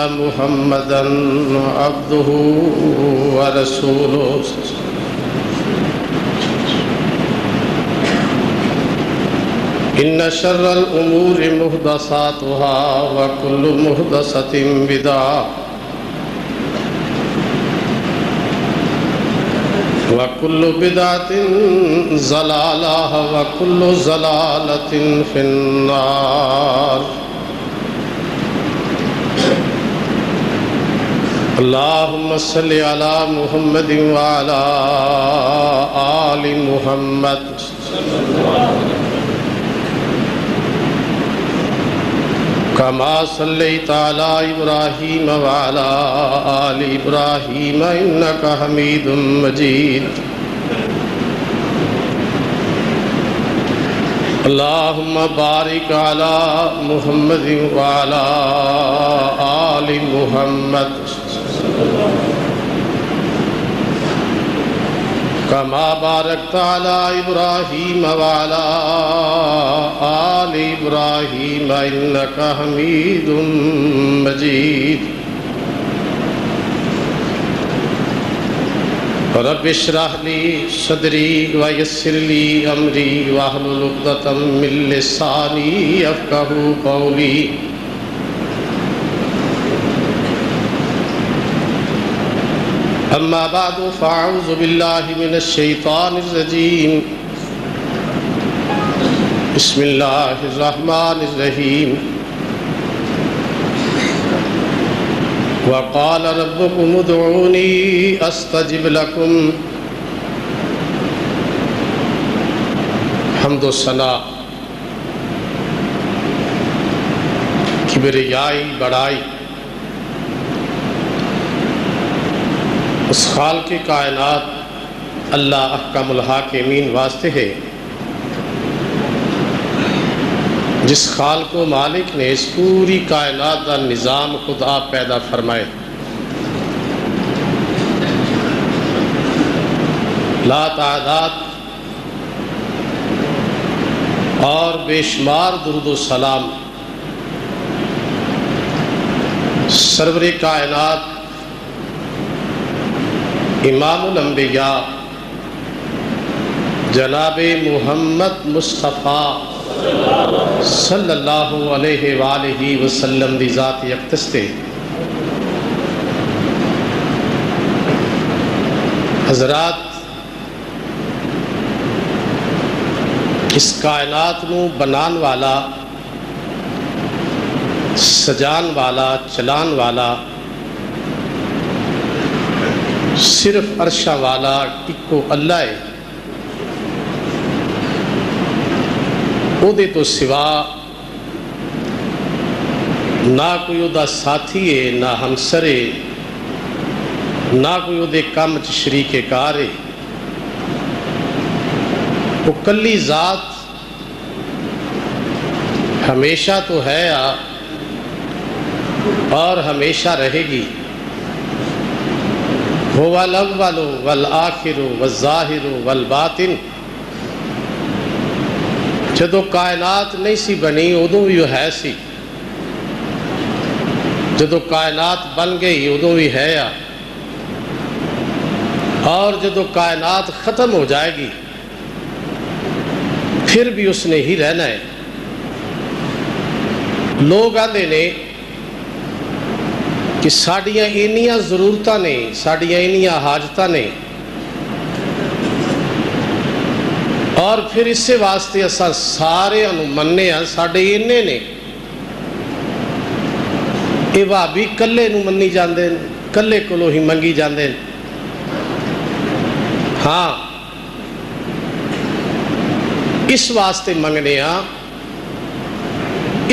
محمدا عبده ورسوله إن شر الأمور محدثاتها وكل محدثة بدعة وكل بدعة ضلالة وكل ضلالة في النار اللهم صل على محمد وعلى آل محمد كما صليت على إبراهيم وعلى آل إبراهيم إنك حميد مجيد اللهم بارك على محمد وعلى آل محمد كما باركت على إبراهيم وعلى آل إبراهيم إنك حميد مجيد رب اشرح لي صدري ويسر لي أمري واحلل عقدة من لساني يفقهوا قولي أما بعد فأعوذ بالله من الشيطان الرجيم بسم الله الرحمن الرحيم وقال ربكم ادعوني أستجب لكم حمد و ثنا کبریائی بڑائی اس خالق کائنات اللہ احکم الحاکمین واسطے ہے جس خالق و مالک نے اس پوری کائنات کا نظام خود آپ پیدا فرمائے لا تعداد اور بے شمار درود و سلام سرور کائنات امام الانبیاء جناب محمد مصطفیٰ صلی اللہ علیہ وآلہ وسلم دی ذات اقدس تے حضرات اس کائنات نو بنان والا سجان والا چلان والا صرف عرشہ والا ٹکو اللہ ہے او دے تو سوا نہ کوئی او دا ساتھی ہے نہ ہمسر ہے نہ کوئی او دے کام چ شریک کار ہے وہ کلی ذات ہمیشہ تو ہے اور ہمیشہ رہے گی هو الاول والآخر والظاہر والباطن جدو کائنات نہیں سی بنی ادوں بھی ہے سی جدو کائنات بن گئی ادوں بھی ہے اور جدو کائنات ختم ہو جائے گی پھر بھی اس نے ہی رہنا ہے لوگ آندے نے کہ ساڑیاں اینیاں ضرورتاں نے ساڑیاں اینیاں حاجتاں نے اور پھر اس سے واسطے اساں سارے انو مننے ہیں ساڑے اینے نے اے وابی کلے نو منی جاندے کلے کلو ہی منگی جاندے ہاں اس واسطے منگنے ہیں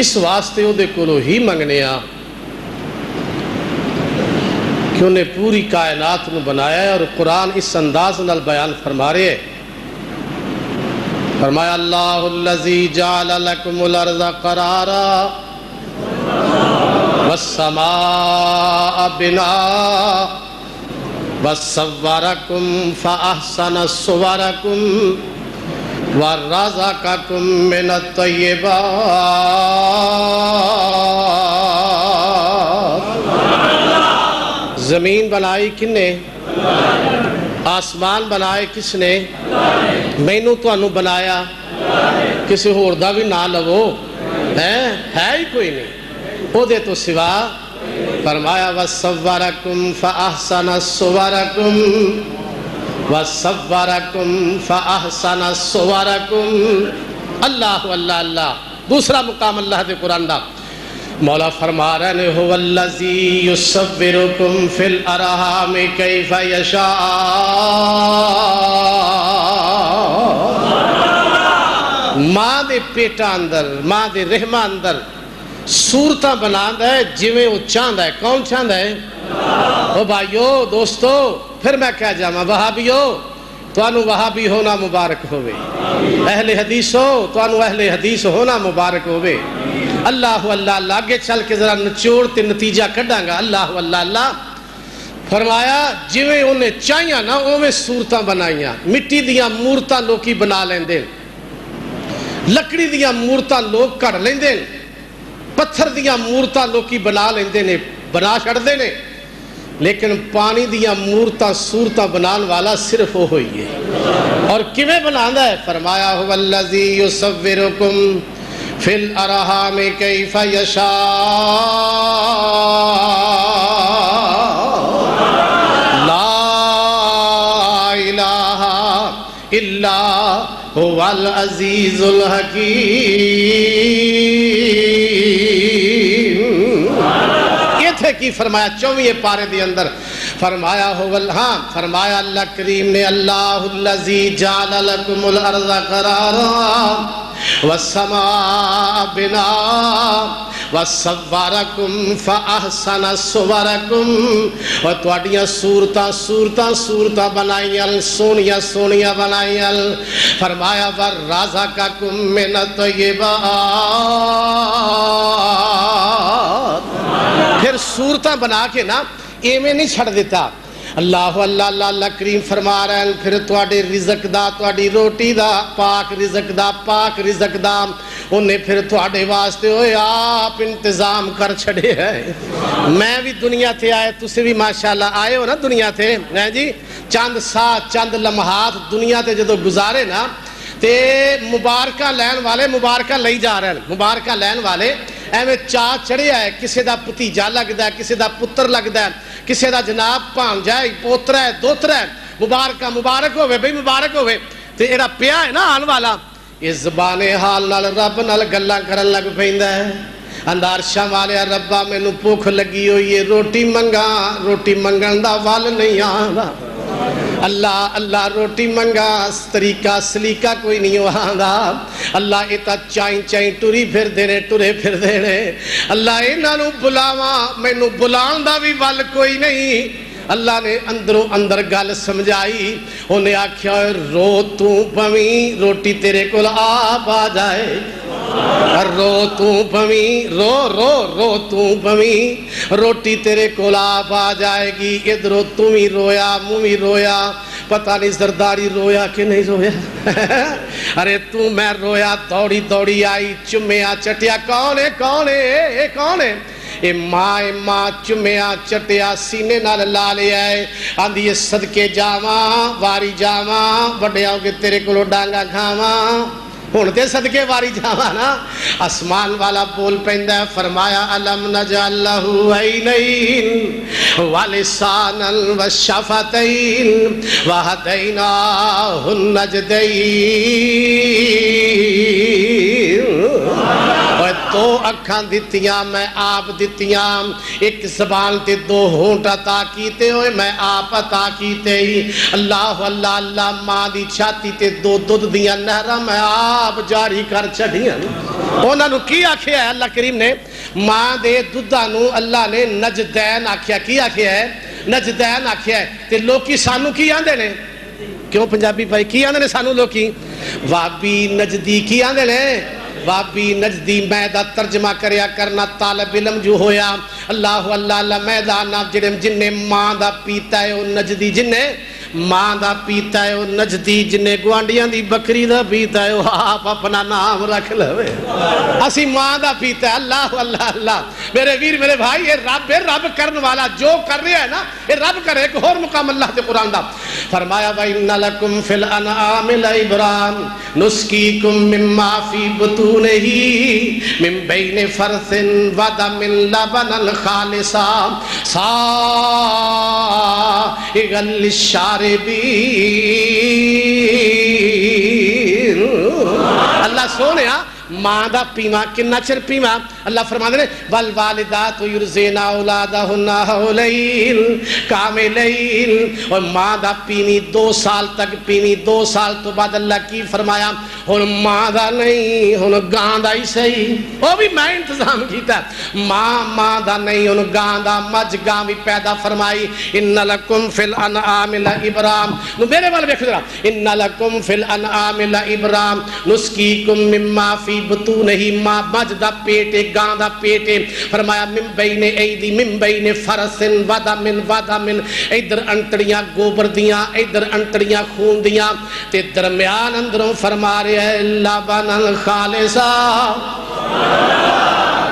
اس واسطے او دے کلو ہی منگنے ہیں کہ انہیں پوری کائنات میں بنایا ہے اور قرآن اس انداز نال بیان فرما رہے ہیں فرمایا اللہ الذی جعل لکم الارض قرارا والسماء بناء وصورکم فاحسن صورکم ورزقکم من الطیبات زمین بنائی کن نے؟ آسمان بنائے کس نے؟ مینوں تانوں بنایا کسی ہور دا بھی نہ لو، ہے ہی کوئی نہیں او دے تو سوا۔ فرمایا وَصَوَّرَكُمْ فَأَحْسَنَ صُوَرَكُمْ وَصَوَّرَكُمْ فَأَحْسَنَ صُوَرَكُمْ۔ اللہ اللہ اللہ، دوسرا مقام اللہ دے قرآن دا مولا فرما رہے ہیں هُوَ الَّذِي يُصَوِّرُكُمْ فِي الْأَرْحَامِ كَيْفَ يَشَاءُ۔ ماں دے پیٹا اندر، ماں دے رحمہ اندر صورتاں بناتا ہے جویں وہ چاہتا ہے۔ کون چاہتا ہے؟ او بھائیو دوستو، پھر میں کہہ جاواں وہابیو، توانو وہابی ہونا مبارک ہوئے، اہل حدیثو توانو اہل حدیث ہونا مبارک ہوئے۔ اللہ اللہ اللہ، آگے چل کے ذرا نچوڑ تے نتیجہ کڈاں گا۔ اللہ اللہ اللہ فرمایا جویں انہیں چاہیاں نا اویں صورتاں بنائیاں۔ مٹی دیاں مورتاں لوکی بنا لیندے، لکڑی دیاں مورتاں لوگ کڑ لیندے، پتھر دیاں مورتاں لوکی بنا لیندے نے، بنا چھڑدے نے، لیکن پانی دیاں مورتاں صورتاں بنان والا صرف وہ ہوئی ہے۔ اور کیویں بناندا ہے؟ فرمایا هُوَ الَّذِي يُصَوِّرُكُمْ فِي الْأَرْحَامِ كَيْفَ يَشَاءُ لَا إِلَٰهَ إِلَّا هُوَ الْعَزِيزُ الْحَكِيمُ۔ یہ تھے کی فرمایا 24 پارے دے اندر فرمایا فرمایا اللہ کریم نے اللہ الذی جعل لکم الارض قرارا والسماء بناء وصورکم فاحسن صورکم، اور تواڈیاں صورتاں بنائیاں سونیاں بنائیاں۔ فرمایا ورزقکم من الطیبات، پھر صورتاں بنا کے نا ایویں نہیں چھڑ دیتا۔ اللہ اللہ اللہ اللہ کریم فرما رہے ہیں پھر تواڈے رزق دا، تواڈی روٹی دا، پاک رزق دا انہیں پھر تواڈے واسطے ہوئے آپ انتظام کر چھڑے ہے۔ میں بھی دنیا تھے آئے، تسے بھی ماشاءاللہ آئے ہو نا دنیا تھے، جی چند ساتھ چند لمحات دنیا تے جدو گزارے نا تے مبارکہ لین والے مبارکہ لئی جا رہے ہیں، مبارکہ لین والے ایویں چاہ چڑھیا ہے، کسے دا پتیجا لگدا ہے، کسے دا پتر لگدا ہے، کسے دا جناب بھانجا ہے، پوترا ہے، دوترا ہے، مبارک ہوئے بھئی مبارک ہوئے۔ تے ایڑا پیا ہے نا آن والا، اس زبان حال نال رب نال گلاں کرن لگ پیندا ہے۔ اندارشاں والے ربا مینوں بھوک لگی ہوئی ہے، روٹی منگن دا ول نہیں آندا۔ اللہ اللہ روٹی منگا طریقہ سلیقہ کوئی نہیں وہاں، اللہ ایتا چائیں ٹری پھر دینے اللہ انہوں بلاواں مینوں بلان دا بھی ول کوئی نہیں۔ اللہ نے اندروں اندر گل سمجھائی، انہیں آکھیا رو تو پویں روٹی تیرے کول آپ آ جائے، رو تو پویں رو تو پویں روٹی تیرے کول آپ آ جائے گی۔ ادھروں تم ہی رویا منہ بھی رویا، پتہ نہیں زرداری رویا کہ نہیں رویا۔ ارے تو میں رویا، دوڑی آئی چمیا چٹیا، کون ہے اے ماں چمیا چٹیا سینے نال لا لیا ہے، آندھی یہ صدقے جاواں واری جاواں بڑیاں کے تیرے کولو ڈانگا کھاواں، ہن تے صدقے واری جاواں نا۔ آسمان والا بول پیندا ہے، فرمایا الم نجعل لہ عینین ولسانا وشفتین وہدیناہ النجدین۔ اور دو اکھاں دتیاں میں آپ دتیاں، ایک زبان تے دو ہونٹ عطا کیتے ہوئے میں آپ عطا کیتے ہی۔ اللہ اللہ اللہ ماں دی چھاتی تے دو دودھ دیاں نہراں میں آپ جاری کر چھڑیاں۔ انہاں نو کی آکھیا ہے اللہ کریم نے؟ ماں دے دودھاں نو اللہ نے نجدین آکھیا۔ کی آکھیا ہے؟ نجدین آکھیا ہے۔ تے لوکی سانو کی آندے نے؟ کیوں پنجابی بھائی کی آندے نے سانو لوکی؟ وابی نجدی کی آندے نے؟ وابی نجدی میدہ ترجمہ کریا کرنا طالب علم جو ہویا۔ اللہ اللہ اللہ میدہ ناب جن نے ماں دا پیتا ہے وہ نجدی جن نے ماں دا پیتا ہے وہ نجدی جنہیں گوانڈیاں دی بکری دا پیتا ہے وہ آپ اپنا نام رکھ لوے اسی ماں دا پیتا ہے اللہ اللہ اللہ میرے ویر میرے بھائی یہ رب ہے رب کرن والا جو کر رہا ہے نا یہ رب کرے ایک اور مقام اللہ تے قرآن دا فرمایا وَإِنَّ لَكُمْ فِي الْأَنْعَامِ لَعِبْرَةً نُسْقِيكُم مِّمَّا فِي بُطُونِهِ مِن بَيْنِ فَرْثٍ وَدَمٍ لَبَنًا خَالِصًا سَائِغًا لِلشَّارِبِينَ اللہ سونے ماں دا پیما کنا چر پیما اللہ فرما دے والوالدات یرزینا اولادہن حولین کاملین اور ماں دا پینی 2 سال تک پینی 2 سال تو بعد اللہ کی فرمایا ہن ماں دا نہیں ہن گاں دا ہی صحیح وہ بھی میں انتظام کیتا ماں دا نہیں ہن گاں دا مجھ گاں بھی پیدا فرمائی ان لکم فی الانعام لعبرام نو میرے والے بیکھو ذرا ان لکم فی الانعام لعبرام نسقیکم مما فی بطونہ ماں مجھ دا پیٹے گاں دا پیٹے فرمایا من بین ایدی من بین فرسن ودمن ادھر انٹڑیاں گوبر دیاں ادھر انٹڑیاں خون دیاں تے درمیان اندروں فرما رہے ہیں لبنن خالصا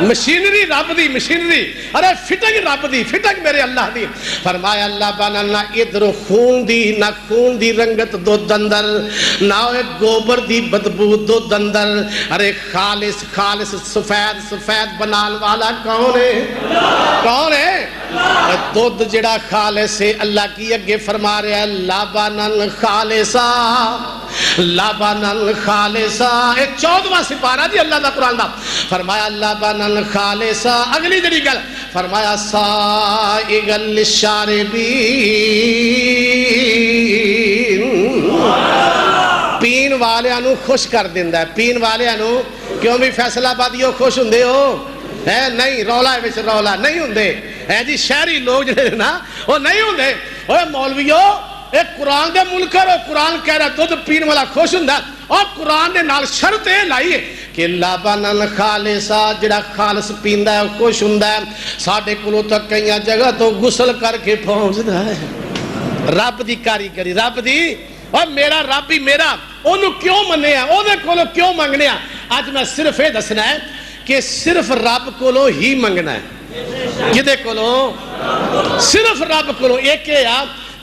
مشینری رب دی مشینری ارے فٹنگ رب دی فٹنگ میرے اللہ دی فرمایا اللہ بنا نہ ادھر خون دی نہ خون دی رنگت دو دندر نہ گوبر دی بدبو دو دندر ارے خالص خالص سفید سفید بنال والا کون ہے کون ہے دودھ جڑا خالص ہے اللہ کی اگے فرما رہے ہیں لبنن خالصا لبنن خالصا 14واں سپارہ جی اللہ دا قرآن دا فرمایا لبنن خالصا اگلی جڑی گل فرمایا سائغا للشاربین پین والیاں نو خوش کر دیندا ہے پین والیاں نو کیوں بھی فیصلہ آبادیوں خوش ہوندے ہو نہیں رولا ہے وچ رولا نہیں ہوندے جی شہری لوگ جڑے نا وہ نہیں ہوندے اوے مولویو ایک قرآن دے منکر اور قرآن کہہ رہا دودھ پین والا خوش ہوندا اور قرآن نے نال شرط ہے لائی ہے کہ لبنن خالصا جڑا خالص پیندا ہے خوش ہوندا ہے ساڈے کولوں تک کئی جگہ تو غسل کر کے پہنچدا ہے رب دی کاریگری رب دی اور میرا رب ہی میرا اونوں کیوں منیا او دے کولوں کیوں منگنے اج میں صرف یہ دسنا ہے کہ صرف رب کولوں ہی منگنا ہے کدے کولوں صرف رب کولوں ایک ہے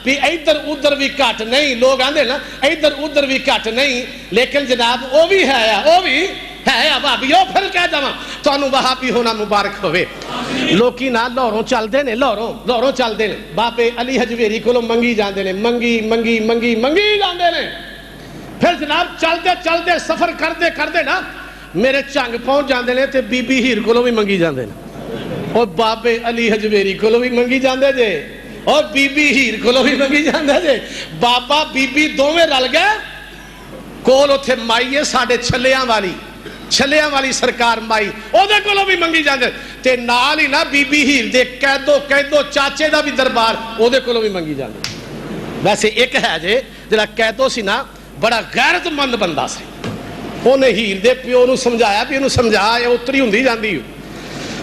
بھی ادھر ادھر بھی کٹ نہیں لوگ آندے نا ادھر ادھر بھی کٹ نہیں لیکن جناب وہ بھی ہے وہ بھی ہے بھابیو پھر کہہ داں تانوں وہابی ہونا مبارک ہوئے لوکی نا لاہوروں چلدے نے لاہوروں چلدے نے بابے علی حجویری کولوں منگی جاندے نے منگی جاندے نے پھر جناب چلدے چلدے سفر کردے نا میرے چنگ پہنچ جاندے نے تے بی بی ہیر کولوں بھی منگی جاندے نے اور بابے علی حجویری کولوں بھی منگی جاندے جے اور بی بی ہیر کولوں بھی منگی جاندے جے بابا بی بی دوویں رل گئے کول اوتھے مائی ہے ساڈے چھلیاں والی سرکار مائی او دے کولوں بھی منگی جاندے تے نال ہی نا بی بی ہیر دے قیدو چاچے دا بھی دربار او دے کولوں بھی منگی جاندے ویسے ایک ہے جے جڑا قیدو سی نا بڑا غیرت مند بندہ سی اونے ہیر دے پیو نو سمجھایا بھی انہوں سمجھایا اتری ہوندی جاندی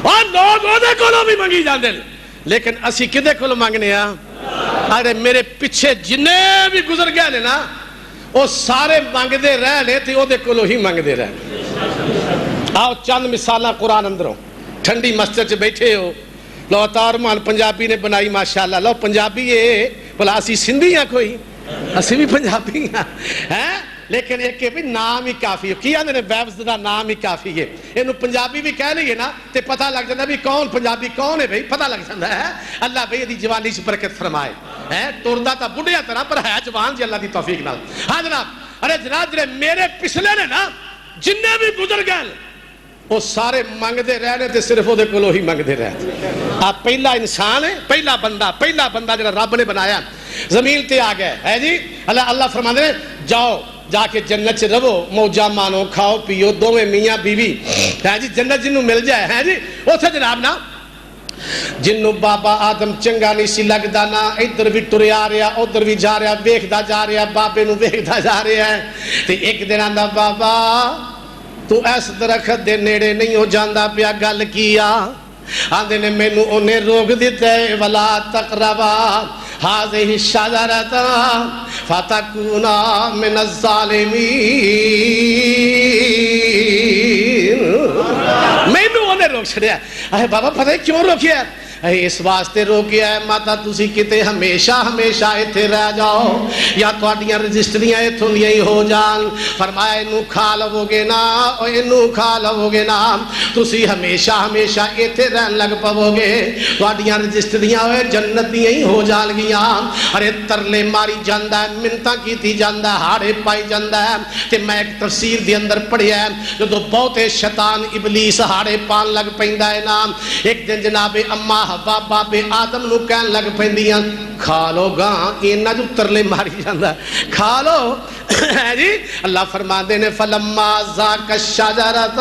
اور لوگ او دے کولوں بھی منگی جاندے لیکن اسی کدے کولوں منگنے ارے میرے پیچھے جنے بھی گزر گئے نے نا وہ سارے منگدے رہنے تے او دے کولوں ہی منگدے رہنے آؤ چند مثالاں قرآن اندروں ٹھنڈی مسجد چ بیٹھے ہو لو تارمان پنجابی نے بنائی ماشاءاللہ لو پنجابی ہے بلا اسی سندھی ہیں کوئی اسی بھی پنجابی ہیں لیکن ایک کہ بھی نام ہی کافی ہے کیا نے ویبز دا نام ہی کافی ہے انہوں پنجابی بھی کہہ لئے نا تے پتہ لگ جاندہ بھی کون پنجابی کون ہے بھئی پتہ لگ جاندہ ہے اللہ بھئی دی جوانی سے برکت فرمائے توردہ تا بڑھیا طرح پر ہے جوان جی اللہ دی توفیق نال ہاں جناب ارے جناب جنہیں میرے پچھلے نے نا جنہیں بھی گزر گئے وہ سارے منگدے رہنے تے صرف وہ دے کلو ہی منگدے رہنے آپ پہلا انسان ہے پہلا بندہ جنہا رب نے بنایا زمین تے آ گئے ہے جی اللہ فرما دے جاؤ جا کے جنت سے رہو موجہ مانو کھاؤ پیو دوویں میاں بیوی ہے جی جنت جنہوں مل جائے ہے جی وہ تھا جناب نا جنہوں بابا آدم چنگا نہیں سی لگدا نا ادھر بھی ٹرے آ رہا ادھر بھی جا رہا ویکھدا جا رہا بابے نو ویکھدا جا رہا ہے تے ایک دن آندا بابا تو ایس درخت دے نیڑے نہیں ہو جاندہ پیا گل کیا آندے نے میں نو انہیں روک دیتے ولا تقربا هذه الشجرة فتكون من الظالمين. مینوں انہیں روک چھڑیا. اے بابا پتہ کیوں روکیا؟ اس واسطے روکیا ہے ماتا تسی کتے ہمیشہ ہمیشہ ایتھے رہ جاؤ یا تواڈیاں رجسٹریاں ایتھوں دیاں ہی ہو جان. فرمایا اینوں کھا لو گے نا او اینوں کھا لو گے نا تسی ہمیشہ ہمیشہ ایتھے رہن لگ پو گے تواڈیاں رجسٹریاں ہوئے جنت دیاں ہی ہو جان گیاں. ارے ترلے ماری جاندا ہے منتاں کیتی جاندا ہے ہاڑے پائی جاندا ہے. تے میں ایک تفسیر دے اندر پڑھیا ہے جدوں بہتے شیطان ابلیس ہاڑے پان لگ پیندا ہے نا ایک دن جناب اما حوا بابے آدم نو کہن لگ پیندیاں کھا لو گاں اینا جو ترلے ماری جاندا کھا لو. جی اللہ فرماندے نے فلما ذاق الشجرۃ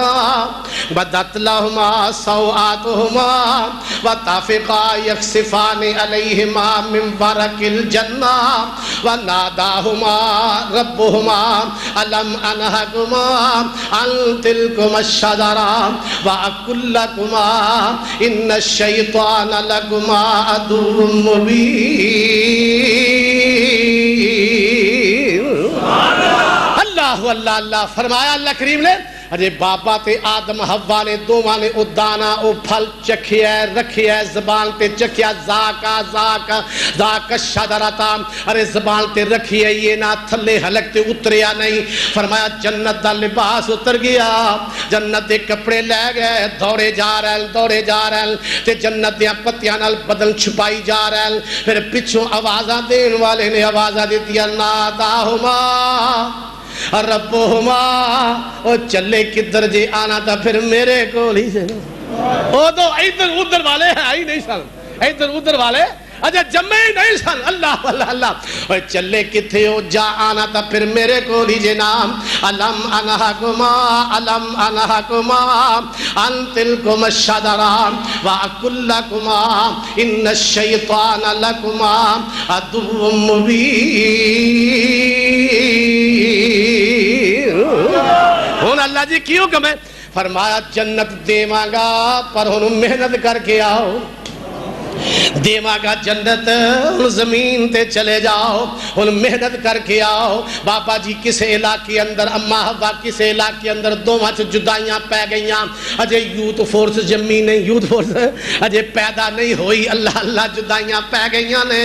بدت لهما سوآتهما وطفقا يخصفان عليهما من ورق الجنة وناداهما ربهما ألم أنهكما عن تلكما الشجرة وأقل لكما إن الشيطان لكما عدو مبين. اللہ اللہ اللہ فرمایا اللہ کریم نے اجے بابا تے آدم حوا نے دوواں نے او دانا او پھل چکھیا رکھیا زبان تے چکھیا ذاک الشجرۃ ارے زبان تے رکھیا یہ نہ تھلے حلق تے اتریا نہیں. فرمایا جنت دا لباس اتر گیا جنت دے کپڑے لے گئے دوڑے جا رہے تے جنت دے پتیاں نال بدن چھپائی جا رہے. پھر پچھوں آوازاں دین والے نے آوازاں دتیاں ناداہما ربہما او چلے کدھر جی آنا تھا پھر میرے کو ہی سے او تو ادھر ادھر والے ہیں آئی نہیں سن ادھر ادھر والے اجا جمع ہی نہیں سن. اللہ اللہ اللہ او چلے کتھے ہو جا آنا تھا پھر میرے کو لیجے نام علم انہاکما ان تلکم الشجرہ واقل لکما ان الشیطان لکما عدو مبین. ہون اللہ جی کیوں کمیں فرمایا جنت دیواں گا پر ہن محنت کر کے آؤ دیواں گا جنت زمین تے چلے جاؤ ان محنت کر کے آؤ. بابا جی کسے علاقے اندر اما حوا کسے علاقے اندر دوواں چ جدائیاں پہ گئیاں اجے یوتھ فورس جمی نہیں یوتھ فورس اجے پیدا نہیں ہوئی. اللہ اللہ جدائیاں پہ گئیاں نے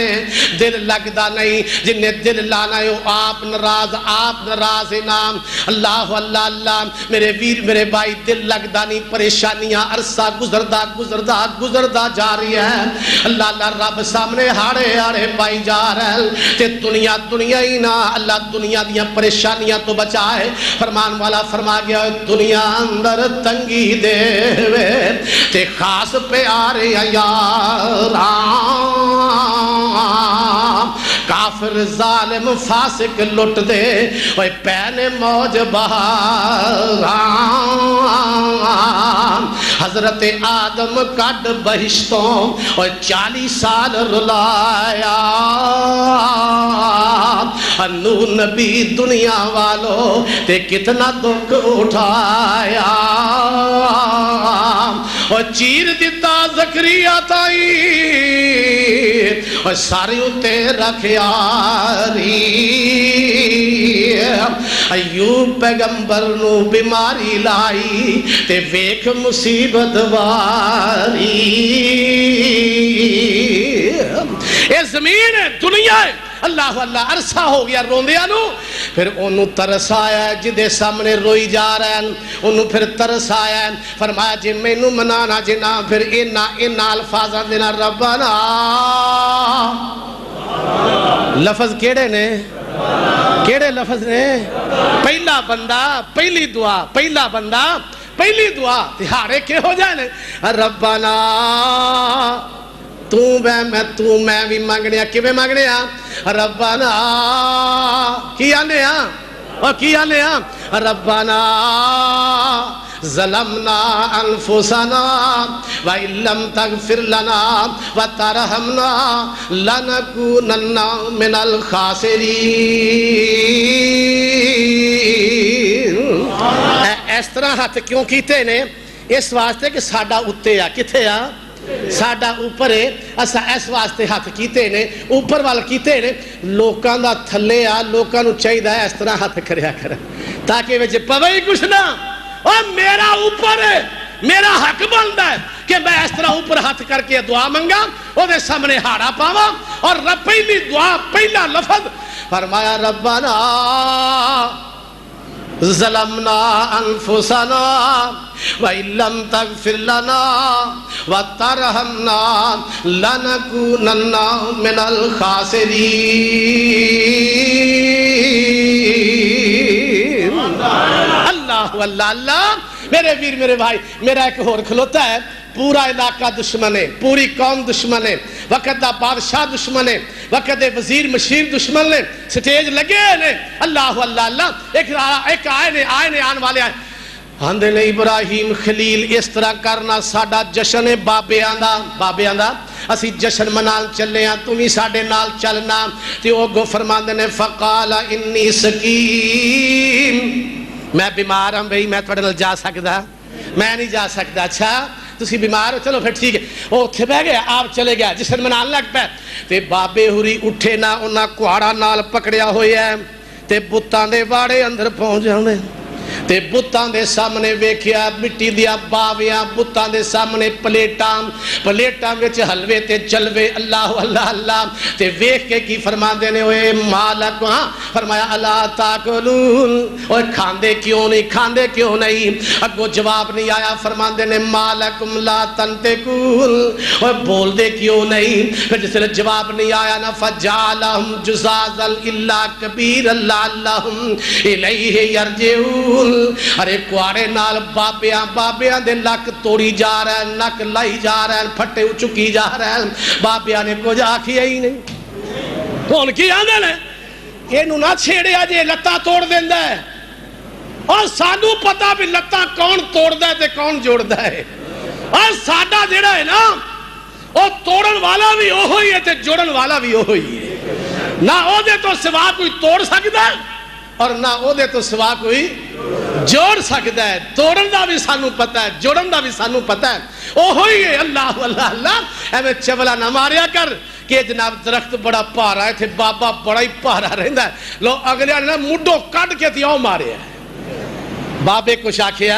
دل لگدا نہیں جن نے دل لانا ہے آپ ناراض نام. اللہ اللہ اللہ میرے ویر میرے بھائی دل لگدا نہیں پریشانیاں عرصہ گزردا جا رہی ہے. اللہ اللہ رب سامنے ہاڑے پائی جا رہے تے دنیا ہی نہ اللہ دنیا دیاں پریشانیاں تو بچائے. فرمان والا فرما گیا دنیا اندر تنگی دے وے تے خاص پیارے یاران کافر ظالم فاسق لٹ دے اوے پہنے موج بہاران. حضرت آدم کڈ بہشتوں اور 40 سال رلایا نو نبی دنیا والوں تے کتنا دکھ اٹھایا اور چیر دیتا زکریا تائی اور ساری اتے رکھیاری. ایوب پیغمبر نو بیماری لائی تے ویکھ مصیبت واری. اے زمین ہے دنیا ہے اللہ اللہ عرصہ ہو گیا روندیاں نو پھر انہوں ترس آیا ہے جدے سامنے روئی جا رہے ہیں انہوں پھر ترس آیا ہے. فرمایا جی مینوں منانا جنا پھر اینا الفاظاں دینا ربنا لفظ کیڑے نے کیڑے لفظ نے پہلا بندہ پہلی دعا پہلا بندہ پہلی دعا تہاڑے کے ہو جانے ربنا تو میں بھی مانگنے کیویں مانگنے ربنا کی آنے اور کی آنے ربنا ظلمنا انفسنا وَإِن لَّمْ تَغْفِرْ لَنَا وَتَرْحَمْنَا لَنَكُونَنَّ مِنَ الْخَاسِرِينَ. اس طرح ہاتھ کیوں کیتے نے اس واسطے کہ ساڈا اتے کتھے ساڈا اوپر ہے، اسا اس واسطے ہاتھ کیتے نے، اوپر وال کیتے نے، لوکاں دا تھلے آ، لوکاں نو چاہیدا ہے اس طرح ہاتھ کریا کر تاکہ وچ پوے ہی کچھ نہ، اور میرا اوپر ہے، میرا حق بنتا ہے کہ میں اس طرح اوپر ہاتھ کر کے دعا منگا، او دے سامنے ہاڑا پاواں، اور پہلی دعا پہلا لفظ فرمایا ربنا ظلمنا انفسنا وَإِن لَّمْ تَغْفِرْ لَنَا وَتَرْحَمْنَا لَنَكُونَنَّ مِنَ الْخَاسِرِينَ۔ اللہ اللہ اللہ، میرے ویر میرے بھائی، میرا ایک اور کھلوتا ہے، پورا علاقہ دشمن ہے، پوری قوم دشمن ہے، وقت دا بادشاہ دشمن ہے، وقت دے وزیر مشیر دشمن نے، سٹیج لگے نے، اللہ اللہ اللہ، ایک آئے آن والے آئے آندے نے ابراہیم خلیل اس طرح کرنا ساڈا جشن ہے بابے آندا اسی جشن منان چلے ہیں، تمہیں ساڈے نال چلنا، تے او گو فرماندے نے فقال انی سقیم، میں بیمار ہوں بھئی، میں تھوڑے نال جا سکدا، میں نہیں جا سکتا، اچھا تسی بیمار ہو، چلو پھر ٹھیک ہے، وہ اتھے بہ گیا، آپ چلے گیا، جشن منان لگ پہ، تے بابے ہوری اٹھے نہ، انہاں کوہاڑا نال پکڑیا ہوئے ہیں، تے بتاں دے واڑے اندر پہنچ جاندے، تے بتاں دے سامنے ویکھیا مٹی دیا باویاں، بتاں دے سامنے پلیٹاں وچ حلوے تے جلوے، اللہ اللہ اللہ، تے ویکھ کے کی فرماندے نے اوے مالک، ہاں فرمایا الا تاکلون، اوے کھاندے کیوں نہیں، اگو جواب نہیں آیا، فرماندے نے مالکم لا تنتقون، اوے بول دے کیوں نہیں، پھر جس لئے جواب نہیں آیا نا فجعلہم جزازا الا کبیر لعلہم الیہ یرجعون، ارے کوارے نال بابیاں دے لک توڑی جا رہے ہیں، نک لائی جا رہے ہیں، پھٹے چکی جا رہے ہیں، بابیاں نے کچھ آکھیا ہی نہیں، کون کی آندے نے کہ انہوں نہ چھیڑے آجے لتاں توڑ دیندہ ہے، اور سانو پتا بھی لتاں کون توڑ دے تے کون جوڑ دے، اور ساڈا جڑا ہے نا وہ توڑن والا بھی اوہی ہے تے جوڑن والا بھی اوہی ہے، نہ او دے تو سوا کوئی توڑ سکتا ہے اور نہ او دے تو سوا کوئی جوڑ سکتا ہے، توڑن دا بھی سانو پتا ہے، جوڑن دا بھی سانو پتا ہے، اوہی ہے، اللہ اللہ اللہ، اے میں چولا نہ ماریا کر کہ جناب درخت بڑا پارا ہے تھے، بابا بڑا ہی پارا رہندا ہے، لو اگلے نے مڈو کٹ کے تیاؤ مارے ہیں، بابے کو شاکھیا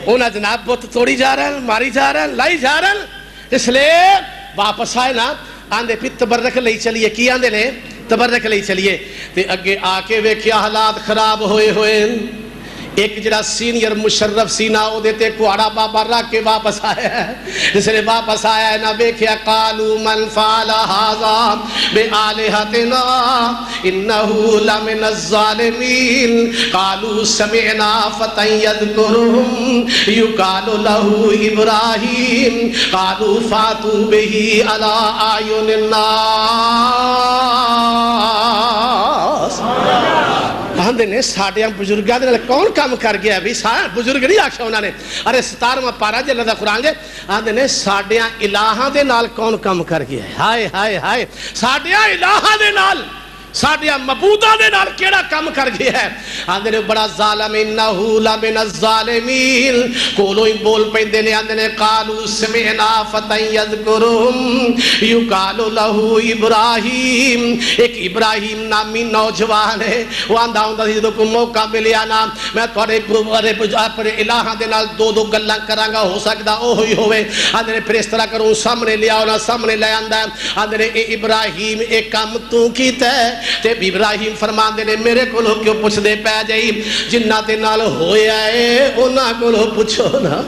انہاں جناب بہت توڑی جا رہے ہیں، ماری جا رہے ہیں، لائی جا رہے ہیں، اس لئے واپس آئے نا، آندے پھر تبرک لئی چلیے، کی آندے نے تبرک لئی چلیے، تے اگے آکے ویکھیا حالات خراب ہوئے، ایک جڑا سینئر مشرف سینہ او دیتے کوڑا بابا رکھ کے واپس آیا ہے، جس نے واپس آیا ہے نا ویکھیا قالوا من فعل هذا بآلهتنا انه لمن الظالمین قالوا سمعنا فتى يذكرهم يقال له ابراہیم قالوا فاتوا به على اعین الناس، آندے نے ساڑھیاں بزرگاں دے کون کام کر گیا بھی، بزرگ نہیں آکھا انہوں نے، ارے 17واں پارا جے اللہ دا قرآن جے، آندے نے ساڑھیاں الہاں دے نال کون کام کر گیا ہے، ہائے ہائے ہائے، ساڑھیاں الہاں دے نال، ساڑھیاں مبودہ دے نال کیڑا کام کر گیا ہے، آندے نے بڑا ظالم انہو لمن الظالمین، کولو ہی بول پیندے نے، آندے نے قالوا سمعنا فتى يذكرهم يقال له ابراہیم، ایک ابراہیم نامی نوجوان ہے، وہ آندہ ہوندہ تھی جدو کو موقع ملیا نا، میں توڑے اپنے الہاں دے نال دو گلاں کرانگا، ہو سکتا اوہی ہوئے، آندے نے پھر اس طرح کروں سامنے لیا ہونا، سامنے لے آندہ ہے، آندے نے اے ابراہیم ایک کام تو کیتا ہے، تے ابراہیم فرمان دے نے میرے کو لو کیوں پوچھ دے پہ جائی، جنہ تے نال ہویا ہے انہاں کو لو پوچھو نا،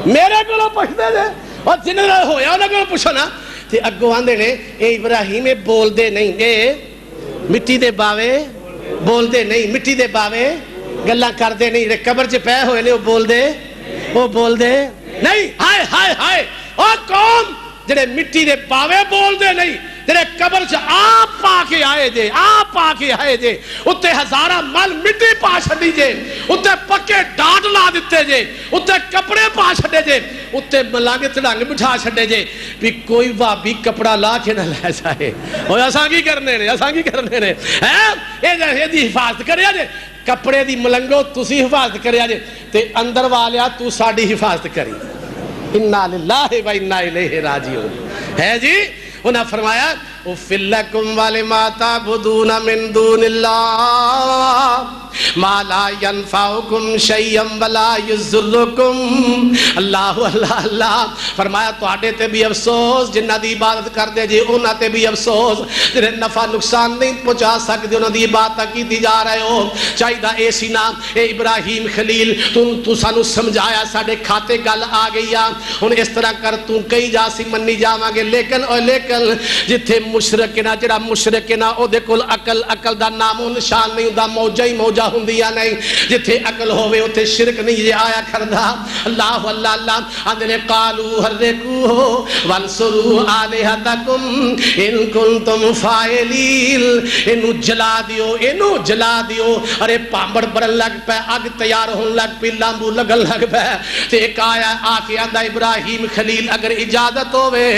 میرے کو لو پوچھ دے دے، اور جنہ نال ہویا انہاں کو لو پوچھو نا، تے اگو آندے نے اے ابراہیم بول دے نہیں، اے مٹی دے باوے بول دے نہیں، مٹی دے باوے گلاں کر دے نہیں، قبر چ پہ ہوئے نے وہ بول دے نہیں، ہائے ہائے ہائے، اور قوم جڑے مٹی دے باوے بول دے نہیں، تیرے قبر سے آپ پا کے آئے جے، اتے ہزارہ مل مٹی پا چھڑی جے، اتے پکے ڈاٹ لا دیتے جے، اتے کپڑے پا چھڑے جے، اتے ملانگے تڑانگ بٹھا چھڑے جے، بھی کوئی وابی کپڑا لا کے نہ لے جائے، اور ایسا کی کرنے نے، اے دی حفاظت کریا جے، کپڑے دی ملنگو تسی حفاظت کریا جے، تے اندر والیا تو ساڑی حفاظت کری، انا للہ و انا الیہ راجعون ہے جی. انہاں فرمایا اُفِّلْ لَكُمْ وَلِمَا تَعْبُدُونَ مِن دُونِ اللَّهِ مَا لَا يَنْفَعُكُمْ شَيْئًا وَلَا يَضُرُّكُمْ. اللہ اللہ اللہ فرمایا تواڈے تے بھی افسوس جنہاں دی عبادت کردے جی انہاں تے بھی افسوس جڑے نفع نقصان نہیں پہنچا سکدے انہاں دی عبادت کیتی جا رہے ہو. چاہیدا اے سی نا اے ابراہیم خلیل تو سانو سمجھایا ساڈے کھاتے گل آ گئی آ ہن اس طرح کر تو کئی جا سی منی جاواں گے لیکن جتھے مشرک نہ جڑا مشرک نہ او دے کول عقل دا نام و نشان نہیں ہوندا موجہ ہی موجہ ہوندیاں نہیں جتھے عقل ہوے اوتھے شرک نہیں جے آیا کھڑدا. اللہ اللہ اللہ اندے قالو حرکو وانصروا الہتکم ان کنتم فاعلین. اینو جلا دیو ارے پامبڑ برن لگ پے اگ تیار ہون لگ پی لامبو لگن لگ پے تے ایک آیا آ کے آندا ابراہیم خلیل اگر اجازت ہوے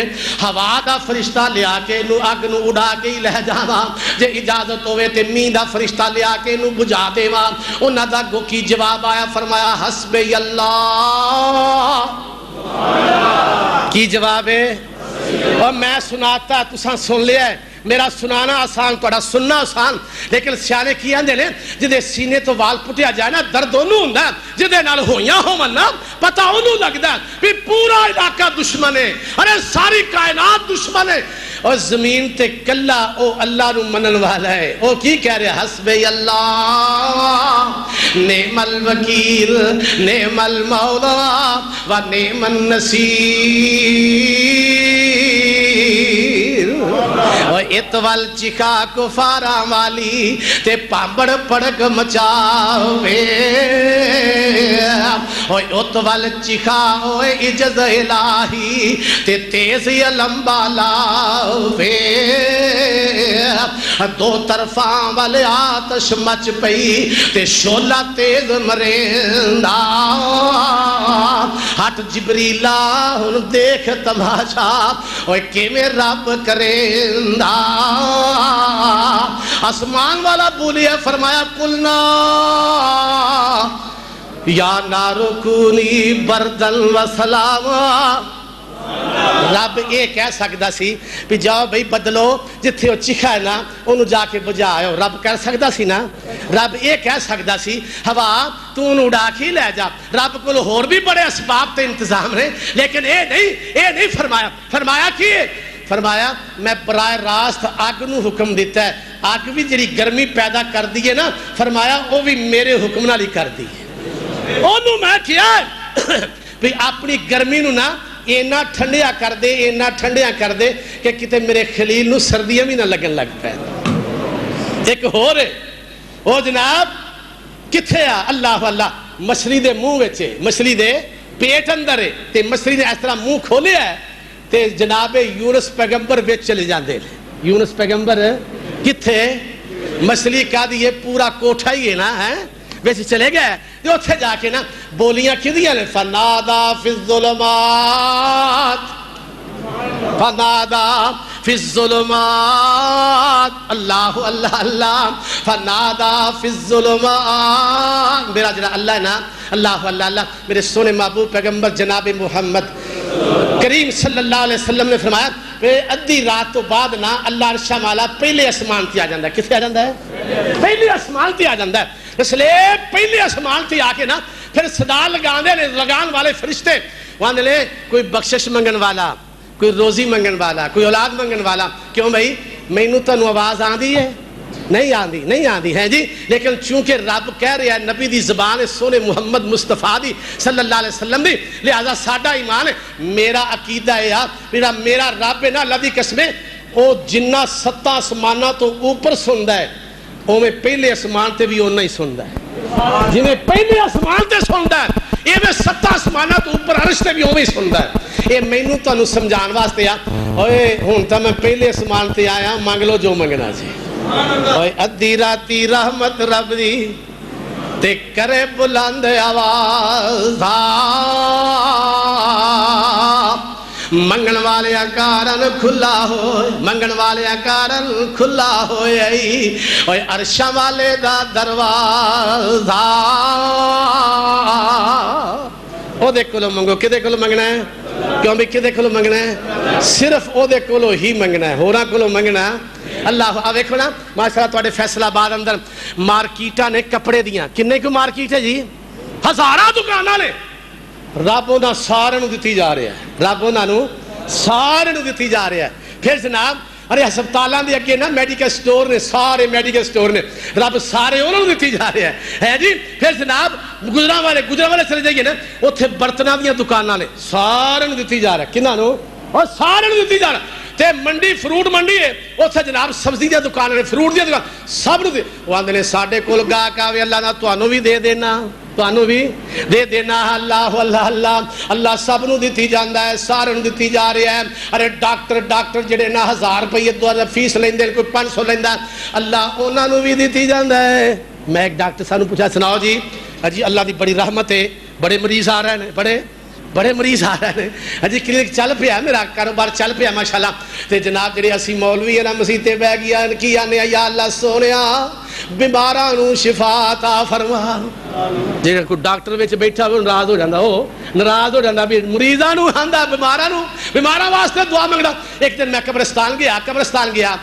ہوا دا فرشتہ لیا کے نو اگ نو اڑا کے ہی لے جاواں جے اجازت ہوے تے مین دا فرشتہ لیا کے نو بجھا دیواں. انہاں دا گو کی جواب آیا فرمایا حسبی اللہ. کی جواب ہے اور میں سناتا تساں سن لیا ہے میرا سنانا آسان توڑا سننا آسان لیکن سیانے کی آندے نے جدے سینے تو وال پٹیا جائے نا درد انہوں ہوں جدے نال ہویاں ہو مننا پتہ انہوں لگتا بھی پورا علاقہ دشمن ہے ارے ساری کائنات دشمن ہے اور زمین تے کلا او اللہ نو منن والا ہے. او کی کہہ رہے حسبی اللہ نعم الوکیل نعم المولا و نعم النصیر. اتوال چکا کفارا والی تے پامبڑ پڑک مچاوے اتوال چکا ہوئے عجز الہی تے تیز علم بالاوے. دو طرفاں والے آتش مچ پئی تے شولہ تیز مریندا ہٹ جبریلا ہن دیکھ تماشا اوے کیویں رب کریندا. آسمان والا بولیا فرمایا قلنا یا نارو کونی بردن و سلاما. رب یہ کہہ سکتا سی بھی جاؤ بھئی بدلو جتھے وہ چکھا ہے نا انہوں جا کے بجاؤ. رب کہہ سکتا سی نا رب یہ کہہ سکتا سی ہوا تو انہوں اڑا کے لے جا. رب کو اور بھی بڑے اسباب تے انتظام نے لیکن اے نہیں فرمایا کی فرمایا میں برائے راست آگ نو حکم دیتا ہے. آگ بھی جڑی گرمی پیدا کر دیئے نا فرمایا وہ بھی میرے حکم نہ لی کر دیئے. انہوں میں کیا ہے بھی اپنی گرمی نو نا اینا ٹھنڈیا کر دے کہ کتے میرے خلیل نو سردیاں بھی نہ لگن لگ پہ. ایک ہو رہے او جناب کتھے آ اللہ اللہ مچھلی دے منہ وچے مچھلی دے پیٹ اندر ہے تے مچھلی نے اس طرح منہ کھولے ہے تے جناب یونس پیغمبر وچ چلے جاندے نے. یونس پیغمبر کتھے مچھلی کا دیئے پورا کوٹھا ہی ہے نا ویسے چلے گئے جو اتھے جا کے نا بولیاں کی دیا نے فنادا فی الظلمات اللہ اللہ اللہ فنادا فی الظلمات. میرا جناب اللہ ہے نا اللہ اللہ اللہ میرے سونے محبوب پیغمبر جناب محمد کریم صلی اللہ علیہ وسلم نے فرمایا کہ ادھی رات تو بعد نا اللہ عرشہ مالا پہلے اسمان تے آ جاندہ ہے. کسے آ جاندہ ہے؟ پہلے اسمان تے آ جاندہ ہے. اس لئے پہلے اسمان تے آ کے نا پھر صدا لگان والے فرشتے وہاں دلے کوئی بخشش منگن والا کوئی روزی منگن والا کوئی اولاد منگن والا. کیوں بھئی میں نو تنو آواز آندھی ہے نہیں آندھی ہے جی لیکن چونکہ رب کہہ رہا ہے نبی دی زبان سونے محمد مصطفیٰ دی صلی اللہ علیہ وسلم دی لہذا ساڈا ایمان ہے میرا عقیدہ ہے یار میرا رب ہے نا اللہ دی قسمیں او جنہ 7 آسمانہ تو اوپر سندہ ہے او میں پہلے آسمان تے بھی اونا ہی سندہ ہے جنہیں پہلے آسمان تے سندہ ہے یہ میں 7 آسمانہ تو اوپر عرش تے بھی اونا ہی سندہ ہے. یہ میں نو تو انہوں سمجھان واسطے یا ہون تا میں پہلے آسمان تے آیا مانگ لو جو منگنا جی. ادھی راتی رحمت رب دی تے کرے بلند آواز منگن والے کارن کھلا ہوئے عرشاں والے دا دروازہ او دے کولوں منگو. کدے کولوں منگنا ہے؟ کیوں بھی کدے کولوں منگنا ہے؟ صرف او دے کولوں ہی منگنا ہے, ہوراں کولوں منگنا. اللہ آ ویکھو نا ماشاءاللہ تواڈے فیصلہ آباد اندر مارکیٹاں نے کپڑے دیاں. کنے کو مارکیٹ ہے جی؟ ہزاراں دکاناں نے. رب انہاں سارے نوں دتی جا رہا ہے, رب انہاں نوں سارے نوں دتی جا رہا ہے. پھر جناب ارے ہسپتالاں دے اگے نا میڈیکل سٹور نے, سارے میڈیکل سٹور نے, رب سارے انہوں نے دتی جا رہا ہے جی. پھر جناب گجراں والے چلے جائیے نا, اتنے برتناں دیاں دکاناں نے, سارے نوں دتی جا رہا ہے. کنہاں نوں؟ اور سارے نوں دتی جا رہا ہے. تے منڈی فروٹ منڈی ہے, اتنے جناب سبزی دیا دکان نے, فروٹ دیا دکان, سب نوں وہ آندے نے ساڈے کول گاہک آوے اللہ نہ تانوں بھی دے دینا, تانوں بھی دے دینا. اللہ اللہ اللہ اللہ سب نوں دتی جاندا ہے, سارے نوں دتی جا رہا ہے. ارے ڈاکٹر جڑے نا 1000 روپے 2000 فیس لیندے, کوئی 500 لیندا, اللہ انہاں نوں بھی دتی جاندا ہے. میں ایک ڈاکٹر صاحب نوں پوچھا سناؤ جی جی اللہ دی بڑی رحمت ہے, بڑے مریض آ رہے ہیں, بڑے مریض آ رہے ہیں جی, کلینک چل پیا, میرا کاروبار چل پیا ماشاءاللہ. تے جناب جڑے اسی مولوی ہیں نا مسیح تے بہ گیا کی آنے یا اللہ سونیا بیماراں نوں شفا عطا فرما. جے کوئی ڈاکٹر وچ بیٹھا ہوے ناراض ہو جاندا, او ناراض ہو جاندا بھی مریضاں نوں آندا بیماراں واسطے دعا منگدا. ایک دن میں قبرستان گیا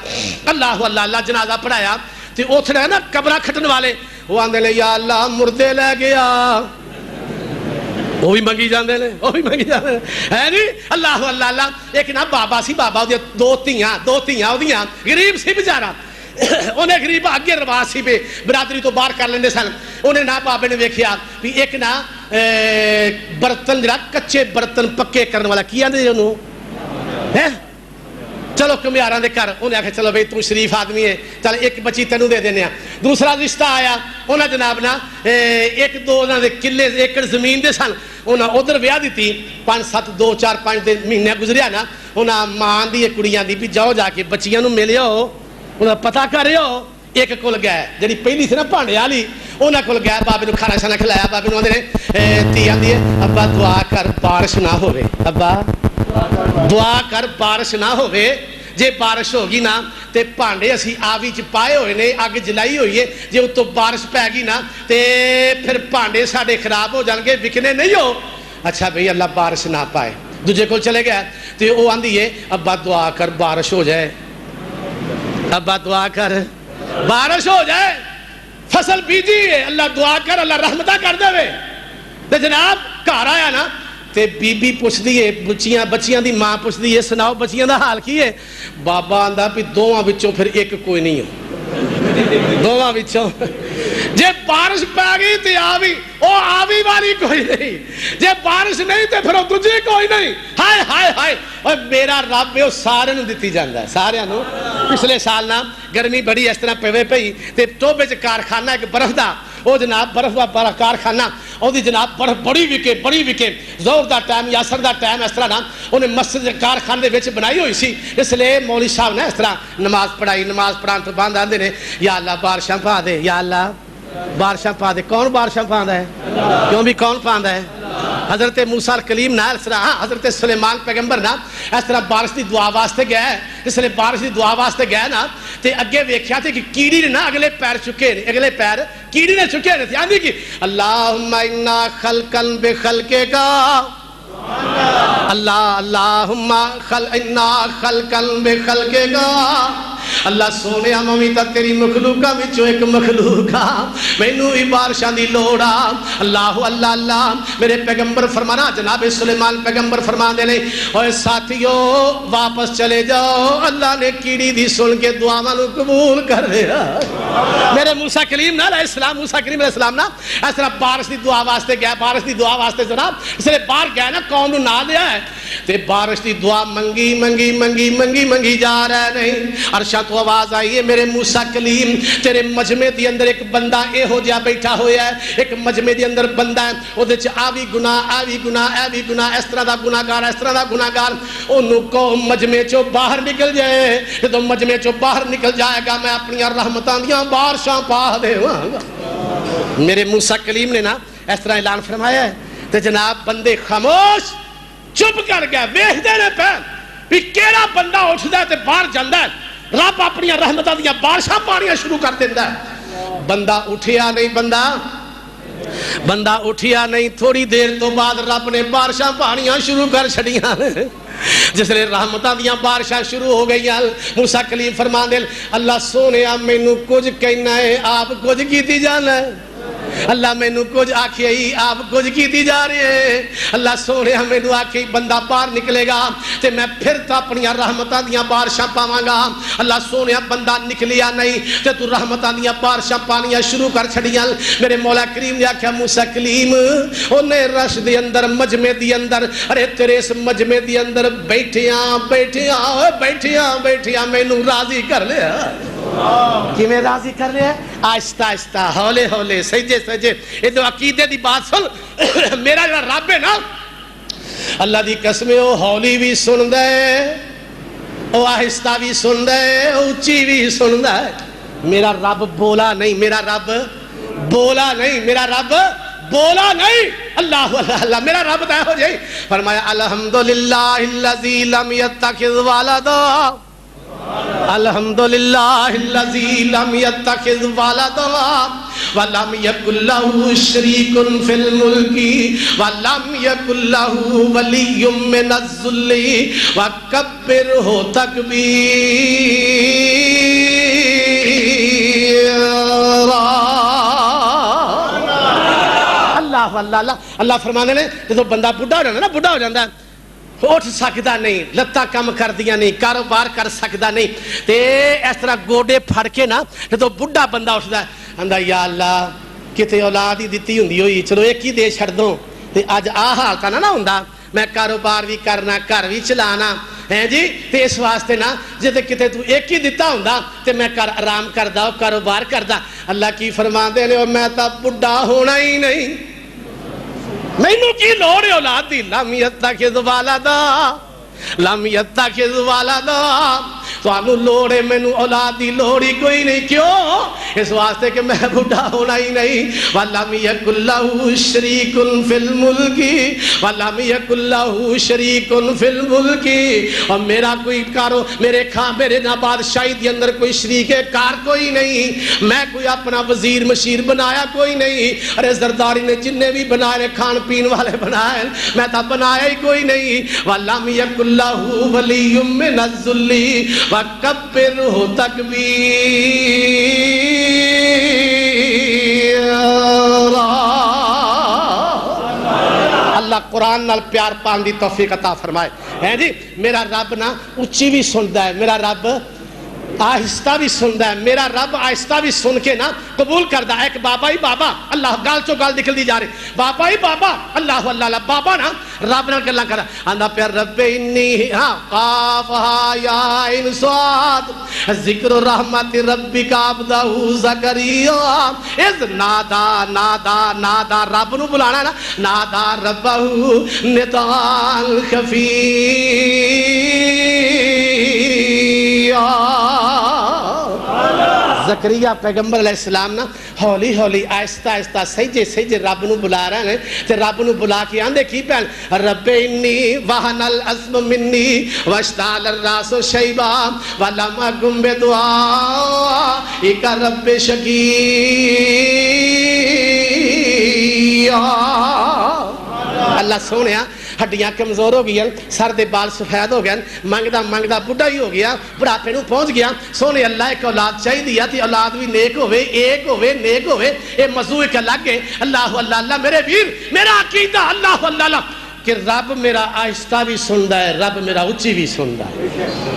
اللہ اللہ جنازہ پڑھایا تے اوتھے نا قبراں کھٹن والے وہ آندے نے یا اللہ مردے لے گیا, وہ بھی منگی جاندے نے, وہ بھی منگی جاندے نے ہے جی. اللہ اللہ اللہ. ایک نا بابا سی, بابا دی دو تیاں اودیاں, غریب سی بیچارہ, انہیں غریب اگے رواج سی پہ برادری تو باہر کر لیندے سن. انہیں نا بابے نے ویکھیا بھی ایک نا برتن جڑا کچے برتن پکے کرنے والا کی آندے انہوں ہے, چلو کمیاراں دے کر. انہیں آکھیا چلو بھئی تو شریف آدمی ہے, چل ایک بچی تینوں دے دینے. دوسرا رشتہ آیا, انہیں جناب نا ایک دو انہوں نے کلے ایکڑ زمین دے سن, انہیں ادھر ویاہ دیتی. 5-7 2 4 5 مہینے گزریا نا, انہیں ماں دی کڑیاں دی بھی جاؤ جا کے بچیاں نوں ملیو, انہیں پتہ کریو. ایک کول گئے جڑی پہلی سی نا بھانڈے والی, انہاں کول گئے بابے نوں کھانا شانا کھلایا. بابے نوں آندے نے تی آندی ہے ابا دعا کر بارش نہ ہوے, ابا دعا کر بارش نہ ہوے. جے بارش ہوگی نا تے بھانڈے اسی آوی چ پائے ہوئے نے, اگ جلائی ہوئی ہے, جے اتوں بارش پੈ گئی نا تے پھر بھانڈے ساڈے خراب ہو جان گے, وکنے نہیں ہو. اچھا بھئی اللہ بارش نہ پائے. دوجے کول چلے گئے تے وہ آندی ہے ابا دعا کر بارش ہو جائے, ابا دعا کر بارش ہو جائے, فصل بیجی ہے, اللہ دعا کر اللہ رحمتہ کر دے. تے جناب گھر آیا نا تے بی بی پوچھ دیئے, بچیاں دی ماں پوچھ دیئے سناؤ بچیاں دا حال کی ہے. بابا آندہ بھی دوواں وچوں پھر ایک کوئی نہیں ہو, دوواں وچوں جے بارش پہ گئی تے آوی والی کوئی نہیں, جے بارش نہیں تے پھر دوجی کوئی نہیں. ہائے ہائے ہائے, اور میرا رب ہے سارے نوں دتی جاندا ہے, سارے نوں. پچھلے سال نا گرمی بڑی اس طرح پوے پئی تے ٹوبے چ کارخانہ ایک برف دا, وہ جناب برف دا کارخانہ, وہ جناب برف بڑی وکے زور دا ٹائم یا اثر دا ٹائم اس طرح نا انہیں مسجد کارخانے دے وچ بنائی ہوئی سی. اس لیے مولوی صاحب نے اس طرح نماز پڑھان تو بعد آندے نے یا اللہ بارشاں پا دے, یا اللہ بارشاں پا دے. کون بارشاں پاندا ہے؟ کیوں بھی کون پاندا ہے؟ حضرت موسیٰ کلیم نا اس طرح, حضرت سلیمان پیغمبر نا اس طرح بارش دی دعا واسطے گیا ہے. اس لیے بارش دی دعا واسطے گیا نا تے اگے ویکھیا تے کہ کیڑی نے نا اگلے پیر چکے نے, اگلے پیر کیڑی نے چکے نے. آندی کہ اللہم انا خلقن بخلقے کا, اللہم انا خلقن بخلقے کا, اللہ سونے ہمیں تا تیری مخلوقہ وچوں ایک مخلوقہ, مینوں ہی بارشاں دی لوڑا. اللہ اللہ اللہ. میرے پیغمبر فرمانا جناب سلیمان پیغمبر فرما دے نے اوے ساتھیو واپس چلے جاؤ, اللہ نے کیڑی دی سن کے دعاواں نوں قبول کر لیا. میرے موسیٰ کلیم نا علیہ السلام, موسیٰ کلیم علیہ السلام نا اس طرح بارش دی دعا واسطے گیا, بارش دی دعا واسطے جناب اس لیے باہر گیا نا قوم نوں نہ دیا ہے تے بارش دی دعا منگی جا رہا نہیں. عرشاں تو آواز آئی ہے میرے موسیٰ کلیم تیرے مجمع دی اندر ایک بندہ اے ہو جا بیٹھا ہویا ہے, ایک مجمع دی اندر بندہ ہے, او دے چ آوی گناہ اس طرح دا گناہگار, اونوں کو مجمع چوں باہر نکل جائے. جدوں مجمع چوں باہر نکل جائے گا میں اپنی رحمتاں دیاں بارشاں پا دیواں گا. میرے موسیٰ کلیم نے نا اس طرح اعلان فرمایا ہے تے جناب بندے خاموش چپ کر گیا, ویکھدے نے پے بھی کیڑا بندہ اٹھدا تے باہر جاندا ہے, رب اپنی رحمتاں دیاں بارشاں پانیاں شروع کر دیندا ہے. بندہ اٹھیا نہیں, بندہ اٹھیا نہیں، تھوڑی دیر تو بعد رب نے بارشاں پانیاں شروع کر چھڑیاں جس لئے رحمتہ دیاں بارشاں شروع ہو گئی ہیں۔ موسیٰ کلیم فرمان دے اللہ سونے مینوں کچھ کہنا ہے آپ کچھ کیتی جانا ہے، اللہ مینوں کچھ آکھے ہی آپ کچھ کیتی جا رہے ہیں۔ اللہ سونے مینوں آکھے بندہ باہر نکلے گا تے میں پھر تو اپنی رحمتاں دیاں بارشاں پاواں گا۔ اللہ سونے بندہ نکلیا نہیں تے تو رحمتاں دیاں بارشاں پانیاں شروع کر چھڑیاں۔ میرے مولا کریم نے آکھیا موسیٰ کلیم اونے رش دے اندر مجمع دی اندر ارے تیرے اس مجمع دی اندر بیٹھیاں مینوں راضی کر لیا۔ کہ میں راضی کر رہے ہیں آہستہ آہستہ ہولے ہولے سجے سجے۔ یہ تو عقیدے دی بات سن، میرا جو رب ہے نا اللہ دی قسم ہے، وہ ہولی بھی سن دے، وہ آہستہ بھی سن دے، اونچی بھی سن دے۔ میرا رب بولا نہیں، میرا رب بولا نہیں، میرا رب بولا نہیں۔ اللہ اللہ میرا رب دے ہو جائے فرمایا الحمدللہ الذی لم یتخذ ولدا، الحمدللہ الذی لم یتخذ ولدا ولم یکن لہ شریک فی الملک ولم یکن لہ ولی من الذل وکبرہ تکبیرا۔ اللہ اللہ فرمانے نے جب بندہ بڑھا ہو جاتا ہے نا، بڑھا ہو جاتا ہے اٹھ سکتا نہیں، لتاں کم کر دیا نہیں، کاروبار کر سکتا نہیں، تے اس طرح گوڑے پھڑ کے نا جب بڑھا بندہ اٹھتا ہے آندا یا اللہ کتے اولاد ہی دیتی ہوندی ہوئی چلو ایک ہی دے چھڑ دوں تے اج آ حال تا نہ ہوندا، میں کاروبار بھی کرنا گھر بھی چلانا ہیں جی، تے اس واسطے نا جے کتے تو ایک ہی دیتا ہوندا تے میں آرام کردا کاروبار کردا۔ اللہ کی فرماندے نے میں تا بڑھا ہونا ہی نہیں، مینوں کی لوڑ ہے اولاد دی، لم یتخذ ولدا لم یتخذ ولدا، تانوں لوڑ ہے مینوں اولاد دی لوڑ ہی کوئی نہیں، کیوں؟ اس واسطے کہ میں بڑھا ہونا ہی نہیں۔ وَلَمْ يَكُنْ لَهُ شَرِيكٌ فِي الْمُلْكِ وَلَمْ يَكُنْ لَهُ شَرِيكٌ فِي الْمُلْكِ، اور میرا کوئی کارو میرے نا بادشاہی دی اندر کوئی شریک کار کوئی نہیں، میں کوئی اپنا وزیر مشیر بنایا کوئی نہیں۔ ارے زرداری نے جننے بھی بنائے کھان پین والے بنائے، میں تا بنایا ہی کوئی نہیں۔ وَلَمْ يَكُنْ لَهُ وَلِيٌّ مِّنَ الذُّلِّ وَكَبِّرْهُ تَكْبِيرًا۔ اللہ قرآن نال پیار پان دی توفیق عطا فرمائے ہیں جی۔ میرا رب نا اچھی بھی سندا ہے، میرا رب آہستہ بھی سندا ہے، میرا رب آہستہ بھی سن کے نا قبول کردا ہے۔ ایک بابا ہی بابا، اللہ گال چو گال نکل دی جا رہے، بابا ہی بابا، اللہ اللہ بابا نا رب نال گلاں کردا آندا پیا رب انی قاف ہا یا عین صاد ذکر رحمت ربک عبدہ زکریا اذ نادا نادا نادا، رب نو بلانا نا، نادا ربہ نداء خفیا۔ زکریا پیغمبر علیہ السلام نا ہولی ہولی آہستہ آہستہ سجے سجے رب نو بلا رہے ہیں تے رب نو بلا کے آندے کی پہن رب انی وہن العظم منی واشتعل الراس شیبا ولم اکن بدعائک رب شقیا۔ اللہ سونیا ہڈیاں کمزور ہو گئی، سر دے بال سفید ہو گئے، منگدا منگدا بڑھا ہی ہو گیا، بڑھاپے نو پہنچ گیا۔ سونے اللہ ایک اولاد چاہی دیا تھی، اولاد بھی نیک ہوئے، ایک ہوئے، نیک ہوئے، اے موضوع ایک الگ ہے۔ اللہ اللہ اللہ میرے ویر، میرا عقیدہ اللہ اللہ اللہ کہ رب میرا آہستہ بھی سندا ہے، رب میرا اچھی بھی سندا ہے۔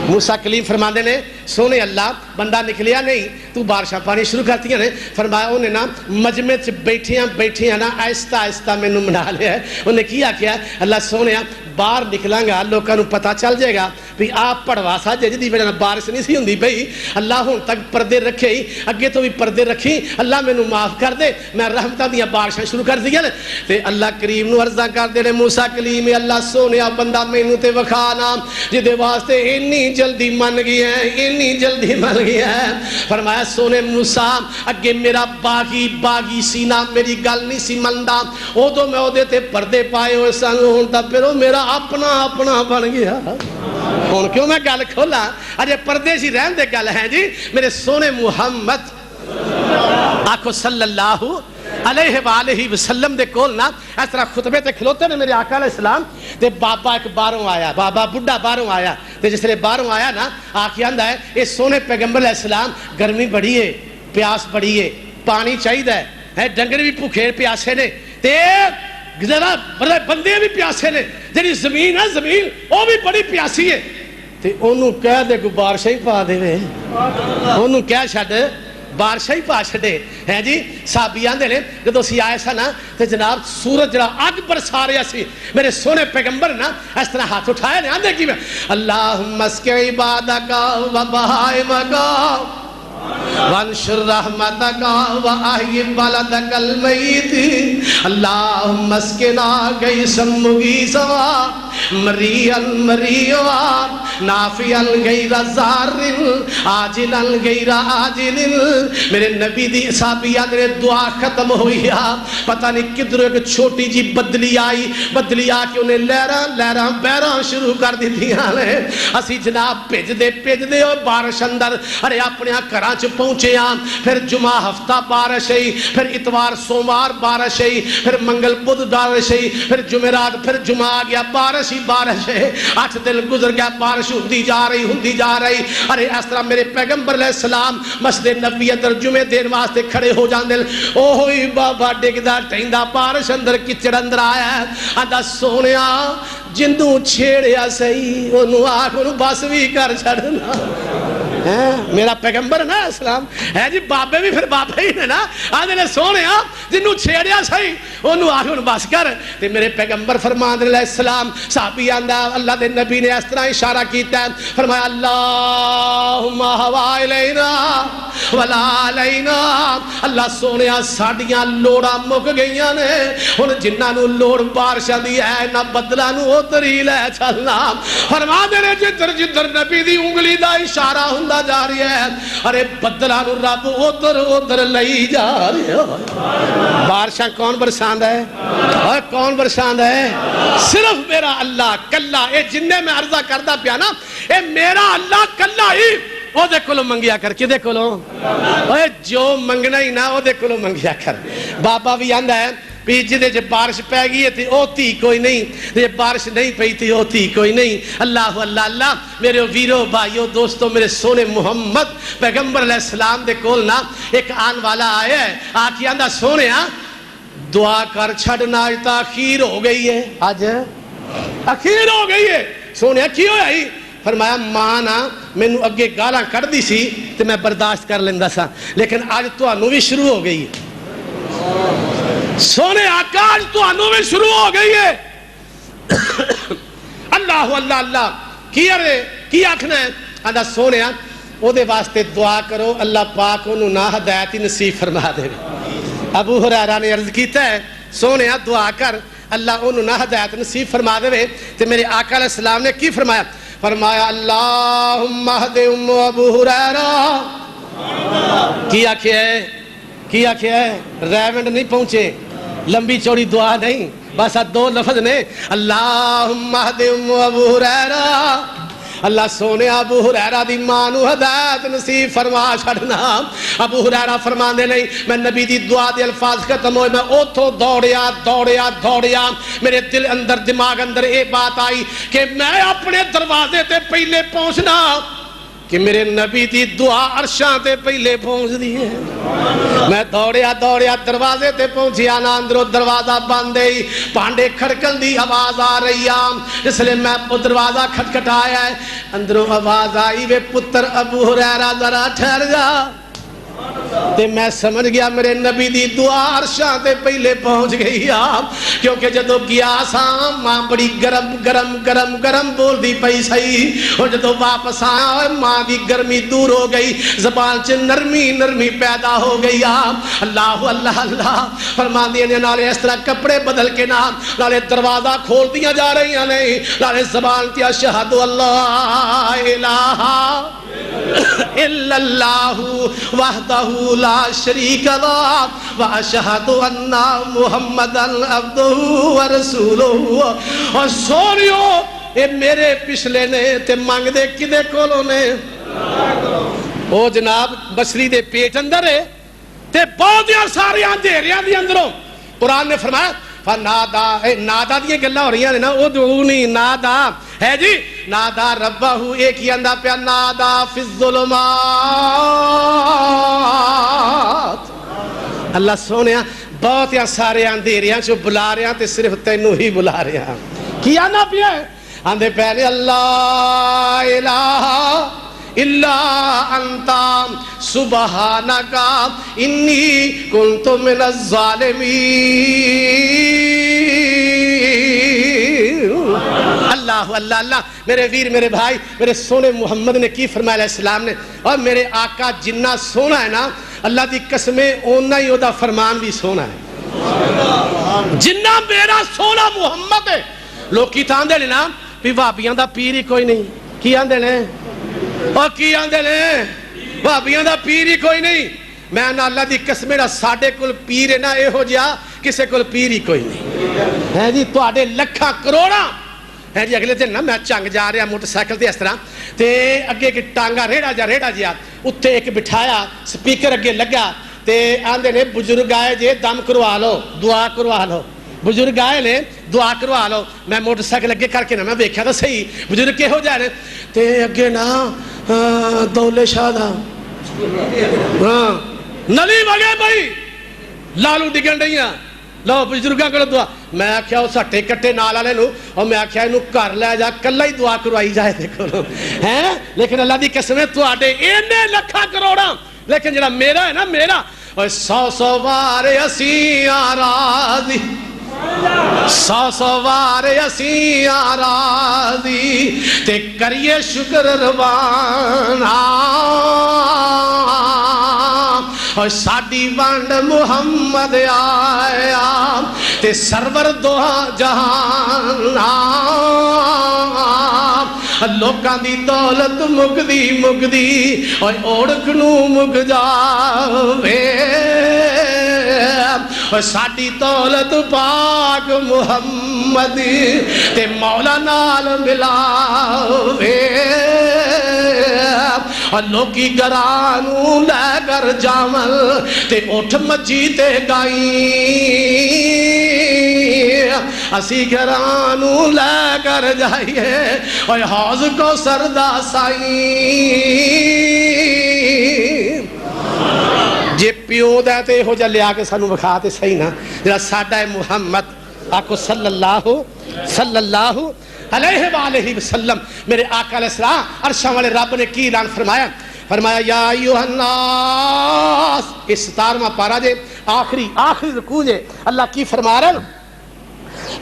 موسیٰ کلیم فرماندے نے سونے اللہ بندہ نکلیا نہیں، تو بارشاں پانی شروع کرتی ہیں، فرمایا انہیں نا مجمع چ بیٹھیاں نا آہستہ آہستہ میں نو منا لیا ہے۔ انہیں کیا کیا اللہ سونے باہر نکلاں گا لوگوں کو پتہ چل جائے گا بھی آپ پڑھوا سا جی وجہ بارش نہیں سی ہوندی بھئی، اللہ ہن تک پردے رکھے ہی، اگے تو بھی پردے رکھی، اللہ میں نو معاف کر دے، میں رحمتہ دیا بارشاں شروع کر دیا تے اللہ کریم نو عرضہ کر دے نے موسیٰ کلیم اللہ سونے بندہ میں نو تے وکھانا جدے واسطے انی جلدی من گیا ہے، انی جلدی من گیا ہے۔ فرمایا سونے موسیٰ اگے میرا باغی سینہ میری گل نہیں سی مندہ، او تو میں او دے تے پردے پائے ہوئے سنگ ہونتا پھر وہ میرا اپنا بن گیا۔ ہون کیوں میں گل کھولا اجے پردے سی رہن دے گل ہیں جی، میرے سونے محمد آکھو صلی اللہ علیہ وآلہ وسلم دے کول نا اس طرح خطبے تے کھلوتے نے میرے آقا علیہ السلام تے بابا ایک باہروں آیا، بابا بڑھا باہروں آیا تے جس لئے باہروں آیا نا آکھی آندہ ہے اے سونے پیغمبر علیہ السلام گرمی بڑی ہے، پیاس بڑی ہے، پانی چاہید ہے، ڈنگر بھی بھوکے پیاسے نے تے ذرا بندے بھی پیاسے نے، جنہی زمین ہے زمین وہ بھی بڑی پیاسی ہے تے انہوں کہہ دے کو بارشاں ہی پا دے وے، انہوں کہہ چھڑ بارشاں ہی پا چھڑے ہیں جی۔ صحابیان دے لیں جدو سی آئے سا نا تے جناب سورج جڑا آگ برسا رہا سی، میرے سونے پیغمبر نا اس طرح ہاتھ اٹھائے نے آندے کی میں اللہم اسکِ عبادکا و بہائمکا وانشر رحمتکا و احیی بلدک المیت اللہم اسکنا غیثم مغیثا مریعا مریعا نافعا غیر ضار عاجلا غیر عاجل۔ میرے نبی دی صحابیات نے دعا ختم ہوئی پتہ نہیں کدھر ایک چھوٹی جی بدلی آئی، بدلی آ کے انہیں لہراں بیراں شروع کر دی دیاں نے اسی جناب پیج دے اور بارش اندر ارے اپنے گھراں چ پہنچے پھر جمعہ ہفتہ بارش ہے، پھر اتوار سوموار بارش ہے، پھر منگل بدھ بارش ہے، پھر جمعرات پھر جمعہ آ گیا بارش ہی بارش ہے، 8 دن گزر گیا بارش ہوندی جا رہی۔ ارے اس طرح میرے پیغمبر علیہ السلام مسجد نبوی اندر جمعے دین واسطے کھڑے ہو جاندے، اوہی بابا ڈگدا ٹیندا بارش اندر کچڑ اندر آیا ہے، آندا سونیا جندوں چھیڑیا سہی انہوں آکھ انہوں بس بھی کر چھڑنا۔ میرا پیغمبر نا اسلام ہے جی، بابے بھی پھر بابے ہی نا آدھے نے سونے جنہوں چھیڑیا سہی انہوں آکھ انہوں بس کر تے میرے پیغمبر فرمان علیہ السلام صحابی آندہ اللہ دے نبی نے اس طرح اشارہ کیتا ہے فرمایا اللہم ہوا علینا ولا علینا، اللہ سونے ساڑیاں لوڑا مک گئیاں نے ان جنہاں نو لوڑ بارشاں دی ہے نہ بدلہ نو اتری لے چلنا۔ فرما دے رہے جدر نبی دی انگلی دا اشارہ ہندہ جا رہی ہے، ارے بدلہ نو رب ادھر لئی جا رہی ہے۔ بارشاں کون برساند ہے اور کون برساند ہے؟ صرف میرا اللہ کلا۔ اے جننے میں عرضہ کردہ پیا نا اے میرا اللہ کلا ہی وہ دے کلو منگیا کر کی دے کلو اے جو منگنا ہی نا وہ دے کلو منگیا کر۔ بابا بھی آندہ ہے جدے جب بارش پہ گئی ہے تھی اوتی کوئی نہیں، جب بارش نہیں پہی تھی اوتی کوئی نہیں۔ اللہ اللہ اللہ میرے ویرو بھائیو دوستو میرے سونے محمد پیغمبر علیہ السلام دے کولنا ایک آن والا آیا ہے آکھی آندہ سونے دعا کر چھڑنا آج تاخیر ہو گئی ہے، آج اخیر ہو گئی ہے۔ سونے کیوں ہے؟ فرمایا مانا میں نو اگے گالاں کر دی سی تو میں برداشت کر لیندہ سا لیکن آج تو انو بھی شروع ہو گئی ہے۔ سونے آقا آج تو انو بھی شروع ہو گئی ہے۔ اللہ اللہ اللہ کیا رے کیا آکھنا ہے آدھا سونے او دے واسطے دعا کرو اللہ پاک انہوں نہ ہدایتی نصیب فرما دے۔ ابو ہریرہ نے عرض کیتا ہے سونے دعا کر اللہ انہوں نہ ہدایت نصیب فرما دے۔ تو میرے آقا علیہ السلام نے کی فرمایا؟ فرمایا اللہم اہد ام ابو ہریرہ کی آکھے ہے ریونڈ نہیں پہنچے لمبی چوڑی دعا نہیں بس 2 لفظ نے اللہم اہد ام ابو ہریرہ اللہ سونے ابو ہریرہ دی مانو ہدایت نصیب فرما چھڑنا۔ ابو ہریرہ فرما دے نہیں میں نبی دی دعا دے الفاظ ختم ہوئے میں اوتھو دوڑیا میرے دل اندر دماغ اندر اے بات آئی کہ میں اپنے دروازے تے پہلے پہنچنا کہ میرے نبی دی دعا عرشاں تے پہلے پہنچ دی ہے۔ میں دوڑیا دروازے تے پہنچیا نا اندروں دروازہ باندے پانڈے کھڑکن دی آواز آ رہی آم اس لئے میں دروازہ کھٹکھٹایا ہے اندروں آواز آئی وے پتر ابو ہریرہ ذرا ٹھہر جا تے میں سمجھ گیا میرے نبی دی دعا عرشاں تے پہلے پہنچ گئی آپ کیونکہ جدو گیا سام ماں بڑی گرم بول دی پئی سہی اور جدو واپس آیا ماں دی گرمی دور ہو گئی زبان چ نرمی پیدا ہو گئی آپ اللہ اللہ اللہ فرما دینے نالے اس طرح کپڑے بدل کے نالے دروازہ کھول دیا جا رہی ہیں نہیں نالے زبان تی اشہد اللہ الہ الا اللہ وحدہ لا شریک لہ واشہد ان محمدا عبدہ ورسولہ۔ اور سونیو اے میرے پچھلے نے تے مانگ دے کدے کولوں نے او جناب بصری دے پیٹ اندر ہے تے بہت سارے اندھیریاں دی اندروں قرآن نے فرمایا فنادا، نادا دیا گلا ہو رہی ہیں نا، ادعونی نادا ہے جی، نادا ربہ ایک ہی اندہ پیا نادا فی الظلمات. اللہ سونے بہت سارے اندھیریاں چو بلا رہے ہیں تے صرف تینوں ہی بلا رہے ہیں. کی آنا پیا ہے آندھے پہلے اللہ الہ الا انتا سبحانکا انی کنت من الظالمین. اللہ اللہ اللہ. میرے ویر، میرے بھائی، میرے سونے محمد نے کی فرمایا علیہ السلام نے، اور میرے آقا جنہ سونا ہے نا اللہ دی قسمیں اونا ہی دا فرمان بھی سونا ہے. جنہ میرا سونا محمد ہے. لوگ کی تاں دے نا بھی بھابیاں دا پیر ہی کوئی نہیں. کی آندے نے اور کی آندے نے بھابیاں دا پیر ہی کوئی نہیں. میں نہ اللہ دی قسمیں نہ ساڑھے کل پیر ہے نہ اے ہو جا کسے کل پیر ہی کوئی نہیں ہے جی. تو آڑے لکھا کروڑا ہے جی. اگلے دن نا میں چنگ جا رہا موٹر سائیکل تے اس طرح تے اگے کی ٹانگا ریڑا جا اتھے ایک بٹھایا سپیکر اگے لگا تے آندے نے بزرگ آئے جے دم کروا لو، دعا کروا لو. بزرگ آئے نے دعا کروا لو. میں موٹر سائیکل اگے کر کے نا میں ویکھیا تو صحیح بزرگ کے ہو جائے تے اگے نا دولے شاہ دا نلی وگے بھائی لالو ڈگن رہیاں لو بزرگاں کرو دعا. میں آکھیا اس ہٹے کٹے نال والے نو اور میں آکھیا انہوں کر لے جا کلا ہی دعا کروائی جائے دیکھو ہیں. لیکن اللہ دی قسم ہے تو آڈے اینے لکھا کروڑا لیکن جڑا میرا ہے نا میرا اور 100 وار اسی آراضی 100 وار اسی آراضی تے کریے شکر روانہ اور ساڑی وانڈ محمد آیا تے سرور دوہا جہان لوکاں دی دولت مگدی اور اوڑکنو مگ جاوے اور ساڑی دولت پاک محمد تے مولا نال ملاوے اور لوکی گرانو لے کر جامل تے اٹھ مجی تے گائیں اسی گرانو لے کر جائیے اور حوض کو سردہ سائیں. جے پیو دیتے ہو جا لیا کے سانو بکھاتے صحیح نا جا ساڑھا محمد آکو صلی اللہ علیہ وآلہ وسلم. میرے آقا علیہ السلام عرشاں والے رب نے کی اعلان فرمایا یا ایوہ الناس. اس 17واں پارہ جے آخری رکوع جے اللہ کی فرما رہے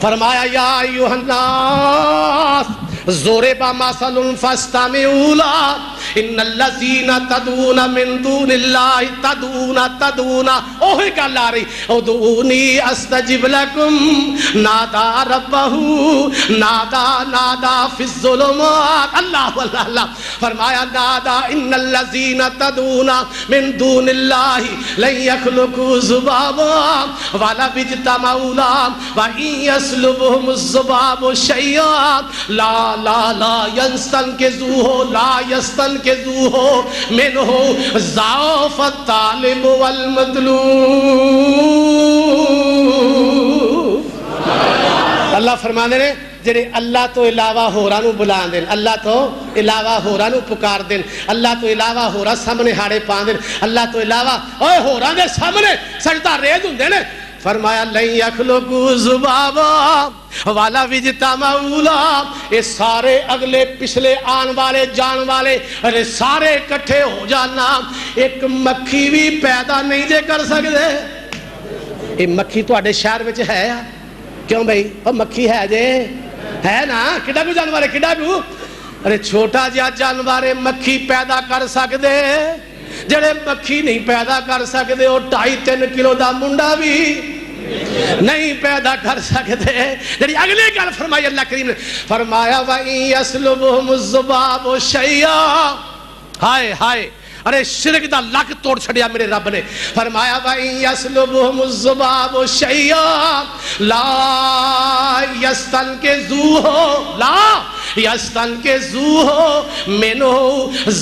فرمایا یا ایوہ الناس ضرب مثل فاستمعوا له ان الذين تدعون من دون الله تدعون اوہی گل آ رہی ادعونی استجب لکم نادا ربہ نادا فی الظلمات. اللہ اللہ اللہ فرمایا نادا ان الذين تدعون من دون الله لن يخلقوا ذبابا ولو اجتمعوا له وإن يسلبهم الذباب شيئا لا يستنقذوه منه ضعف الطالب والمطلوب. اللہ فرمانے نے جڑے اللہ تو علاوہ ہورا نو بلان دین، اللہ تو علاوہ ہورا نو پکار دین، اللہ تو علاوہ ہورا سامنے ہاڑے پان دین، اللہ تو علاوہ اوہ ہورا دے سامنے سجدہ ریز ہوں دینے. فرمایا لن یخلقوا ذبابا والا وجتمعوا له. یہ سارے اگلے پچھلے آن والے جان والے ارے سارے اکٹھے ہو جانا ایک مکھی بھی پیدا نہیں جے کر سکتے. یہ مکھی تو آڑے شہر میں ہے کیوں بھئی وہ مکھی ہے جے ہے نا کڈا کو جانوارے کڈا کو ارے چھوٹا جا جانوارے مکھی پیدا کر سکتے جڑے مکھی نہیں پیدا کر سکتے وہ 2.5-3 کلو دا منڈا بھی نہیں پیدا کر سکتے. جڑی اگلی گل فرمائی اللہ کریم نے فرمایا وَإِن يَسْلُبْهُمُ الذُّبَابُ شَيْئًا. ہائے ہائے ارے شرک دا لک توڑ چھڑیا میرے رب نے. فرمایا وَإِن يَسْلُبْهُمُ الذُّبَابُ شَيْئًا لَا يَسْتَنْقِذُوهُ. لا یستنقذوہ منہ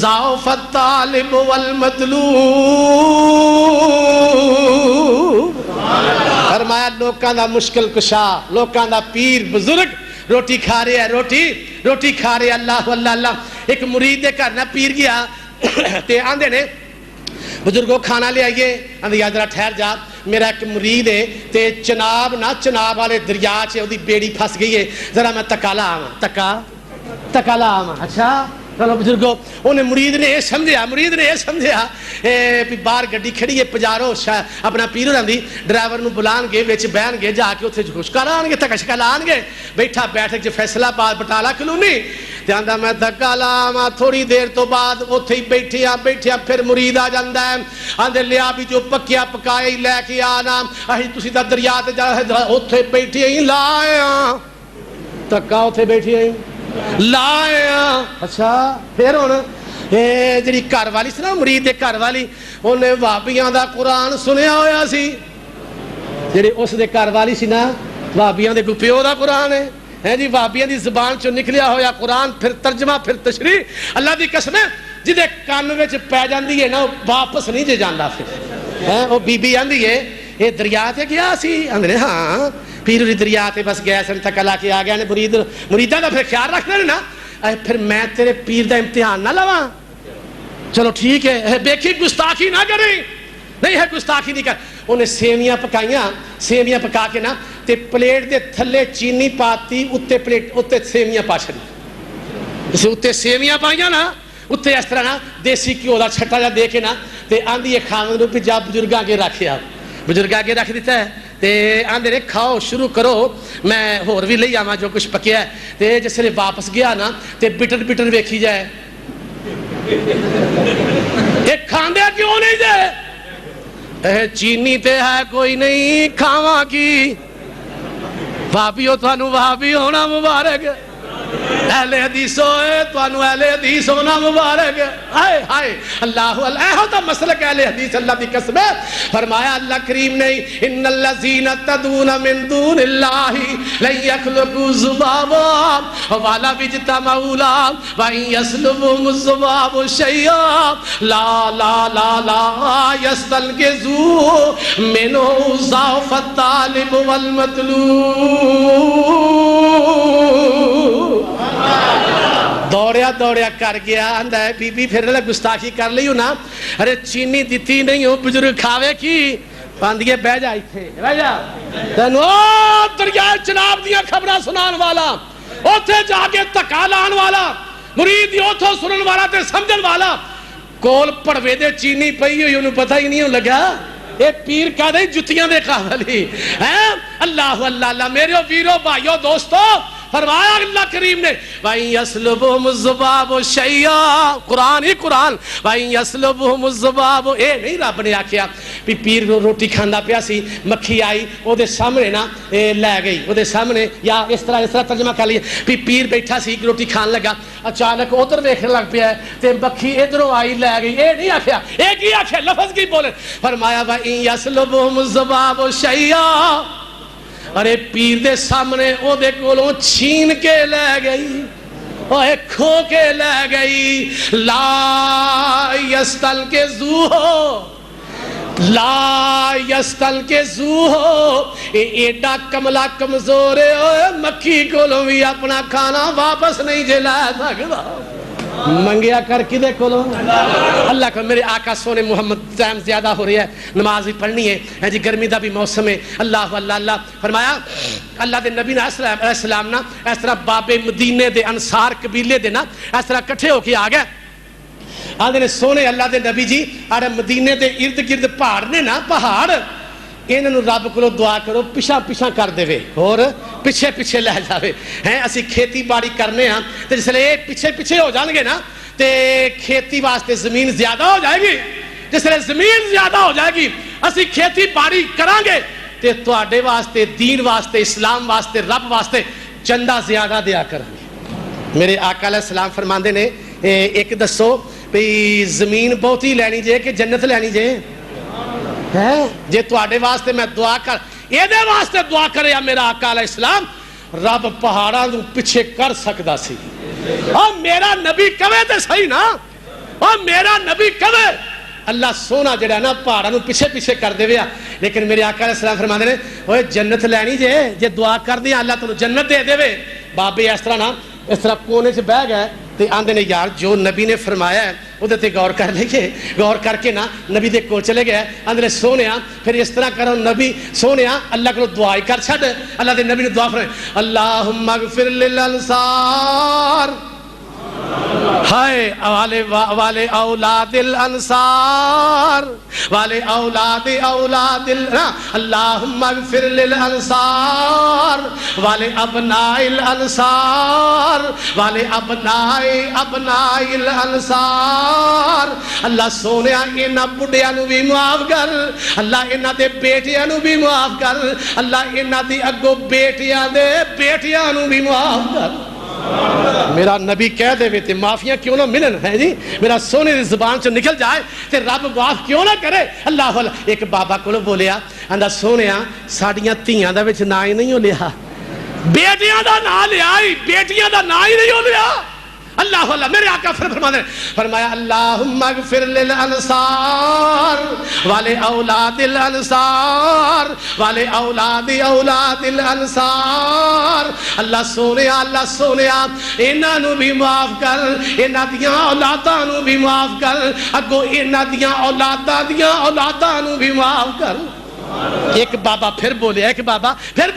ضعف الطالب والمطلوب. فرمایا لوکاں دا مشکل کشا، لوکاں دا پیر بزرگ روٹی کھا رہے ہیں، روٹی کھا رہے ہیں. اللہ اللہ اللہ. ایک مرید دے گھر نہ پیر گیا تے آندے نے بزرگوں کھانا لے آئیے. آندے یا ذرا ٹھہر جا، میرا ایک مرید ہے تے چناب والے دریا چ دی بیڑی پھس گئی ہے، ذرا میں تکا لا آواں. اچھا چلو بزرگو. انہیں مرید نے یہ سمجھیا بھی باہر گڈی کھڑی ہے پجارو اپنا پیر ہوراں دی، ڈرائیور نو بلان گے وچ بہن گے، جا کے اوتھے خوشکا لان گے، تکا شکا لان گے. بیٹھا بیٹھک چ فیصلہ باد بٹالہ کلونی تے آندا میں دھکا لاواں. تھوڑی دیر تو بعد اوتھے ہی بیٹھیا پھر مرید آ جاندا ہے. آندے لیا بھی جو پکیا پکایا ہی لے کے آنا، اہیں تسی دا دریا تے جا اوتھے بیٹھے ہی لایا تکا اوتھے بیٹھے ہی لایا. اچھا پھر ہن جڑی گھر والی سی نا مرید دے گھر والی، انہیں وہابیاں دا قرآن سنیا ہویا سی. جڑی اس دے گھر والی سی نا وہابیاں دے پیو دا قرآن ہے جی، وہابیاں دی زبان چوں نکلیا ہویا قرآن، پھر ترجمہ پھر تشریح. اللہ دی قسم ہے جدے کان وچ پے جاندی ہے نا واپس نہیں جے جاندا. پھر وہ بی بی آندی ہے یہ دریا تے گیا سی؟ آندے ہاں پیر دریا تے بس گیا سن تک لا کے آ گیا نے. مریداں دا پھر خیال رکھنا نا. پھر میں تیرے پیر دا امتحان نہ لواں؟ چلو ٹھیک ہے، بیکھی گستاخی نہ کریں. نہیں ہے گستاخی نہیں کر. انہیں سیویاں پکائیاں پکا کے نا تے پلیٹ دے تھلے چینی پاتی، اتے پلیٹ اتے سیویاں پا چھڑی. جسے اتے سیویاں پائیاں نا اتے اس طرح نا دیسی گھیو دا چھٹا جا دے کے نا تے آندھی یہ خاوند نو بھی جا بزرگاں کے رکھیا، بزرگاں کے رکھ دیتا ہے تے آندھے نے کھاؤ شروع کرو، میں ہور بھی لئی آواں جو کچھ پکیا ہے. تے جس نے واپس گیا نا تے بٹر ویکھی جائے ایک کھاندے کیوں نہیں جائے؟ چینی تے ہے کوئی نہیں کھاواں کی. بھابیو تھانو بھابی ہونا مبارک، اہل حدیث ہوئے توانو اہل حدیث ہونا مبارک. ہائے ہائے اللہ اللہ ہوتا مسلک اہل حدیث. اللہ دی قسم ہے فرمایا اللہ کریم نے ان الذین تدعون من دون اللہ لن یخلقوا ذبابا ولا اجتمعوا له وان یسلبهم الذباب شیئا لا لا لا لا یستنقذوه منه ضعف الطالب والمطلوب. دوڑیا کر گیا. آندا ہے بی بی پھر گستاخی کر لی نا، ارے چینی دیتی نہیں ہو بزرگ کھاوے کی. آندی ہے بہ جا ایتھے، بہ جا تینوں دریائے چناب دیاں خبراں سنان والا، اوتھے جا کے تکا لان والا، مرید اوتھوں سنن والا تے سمجھن والا. کول پڑوے دے چینی پئی ہوئی انہوں پتہ ہی نہیں لگا اے پیر کا دے جتیاں دے قابلی. اللہ اللہ اللہ. میرے ویرو بھائیو دوستو فرمایا اللہ کریم نے وَإِن يَسْلُبْهُمُ الذُّبَابُ شَيْئًا، قرآن ہی قرآن. وَإِن يَسْلُبْهُمُ الذُّبَابُ، اے نہیں رب نے آکھیا بھی پیر روٹی کھاندا پیا سی، مکھی آئی او دے سامنے نا لے گئی او دے سامنے، یا اس طرح ترجمہ کر لیا بھی پیر بیٹھا سی روٹی کھان لگا، اچانک ادھر دیکھنے لگ پیا تے مکھی ادھروں آئی لے گئی. اے نہیں آکھیا، اے کی آکھیا لفظ کی بولے. فرمایا وَإِن يَسْلُبْهُمُ الذُّبَابُ شَيْئًا، ارے پیر دے سامنے او دے کولوں چھین کے لے گئی، اوہ کھو کے لے گئی. لا یستنقذوہ، ایڈا کملا کمزور ہے مکھی کولوں بھی اپنا کھانا واپس نہیں جے لے سکدا. منگیا کر کدے کولوں اللہ کو. میرے آقا سونے محمد ٹائم زیادہ ہو رہی ہے، نماز بھی پڑھنی ہے جی، گرمی دا بھی موسم ہے. اللہ اللہ اللہ. فرمایا اللہ دے نبی علیہ السلام نا اس طرح بابے مدینے دے انصار قبیلے دے نا اس طرح کٹھے ہو کے آ گئے. آدھے نے سونے اللہ دے نبی جی آرے مدینے دے ارد گرد پہاڑ نے نا، پہاڑ انہوں رب کو دعا کرو پیچھا کر دے اور پیچھے لے جاوے ہیں. اسی کھیتی باڑی کرنے ہاں تے جس لئے پیچھے ہو جان گے نا تے کھیتی واسطے زمین زیادہ ہو جائے گی. جس لئے زمین زیادہ ہو جائے گی اسی کھیتی باڑی کران گے تے تواڈے واسطے، دین واسطے، اسلام واسطے، رب واسطے چندہ زیادہ دیا کریں گے. میرے آقا علیہ السلام فرماندے نے ایک دسو بھی زمین بہتی لینی جے کہ جنت لینی جے؟ جے تواڈے واسطے میں دعا کر یہ دے واسطے دعا کرے یا میرا آقا علیہ السلام، رب پہاڑاں نوں پیچھے کر سکدا سی. اور میرا نبی کہے تے صحیح نا، اور میرا نبی کہے اللہ سونا جڑا نا پہاڑاں نو پیچھے پیچھے کر دے ویا، لیکن میرے آقا علیہ السلام فرماندے نے اوے جنت لینی جے دعا کر دیا اللہ تینوں جنت دے دے وے۔ بابے اس طرح نا اس طرح کونے سے بہ گئے تے آندے نے یار جو نبی نے فرمایا ہے وہ تے غور کر لئیے، غور کر کے نا نبی دے کول چلے گئے، آندے نے سونیا پھر اس طرح کرو نبی سونیا اللہ کو دعائی کر چھڈ، اللہ دے نبی نے دعا فرمائی اللہم اغفر للانصار ہائے والے اولاد الانصار والے اولاد اللہم اغفر للانصار والے ابناء الانصار والے ابناء الانصار۔ اللہ سونیا انہاں بڑھیاں نو بھی معاف کر، اللہ انہاں دے بیٹیاں نو بھی معاف کر، اللہ انہاں دی اگوں بیٹیاں دے بیٹیاں نو بھی معاف کر۔ میرا نبی کہہ دے وے تے معافیاں کیوں نہ ملن ہے جی، میرا سونے دی زبان سے نکل جائے تے رب معاف کیوں نہ کرے اللہ اللہ۔ ایک بابا کو بولیا آندا سونیا ساڑیاں تیاں دا وچ نا ہی نہیں ہو لیا، بیٹیاں دا نا لیا ہی، بیٹیاں دا نا ہی نہیں ہو لیا اللہ اللہ۔ میرے آقا فرمایا اللہم اغفر للانصار والے اولاد الانصار والے اولاد الانصار۔ اللہ سونیا انہاں نو بھی معاف کر، انہاں دیاں اولاداں نو بھی معاف کر، اگو انہاں دیاں اولاداں نو بھی معاف کر۔ ایک بابا پھر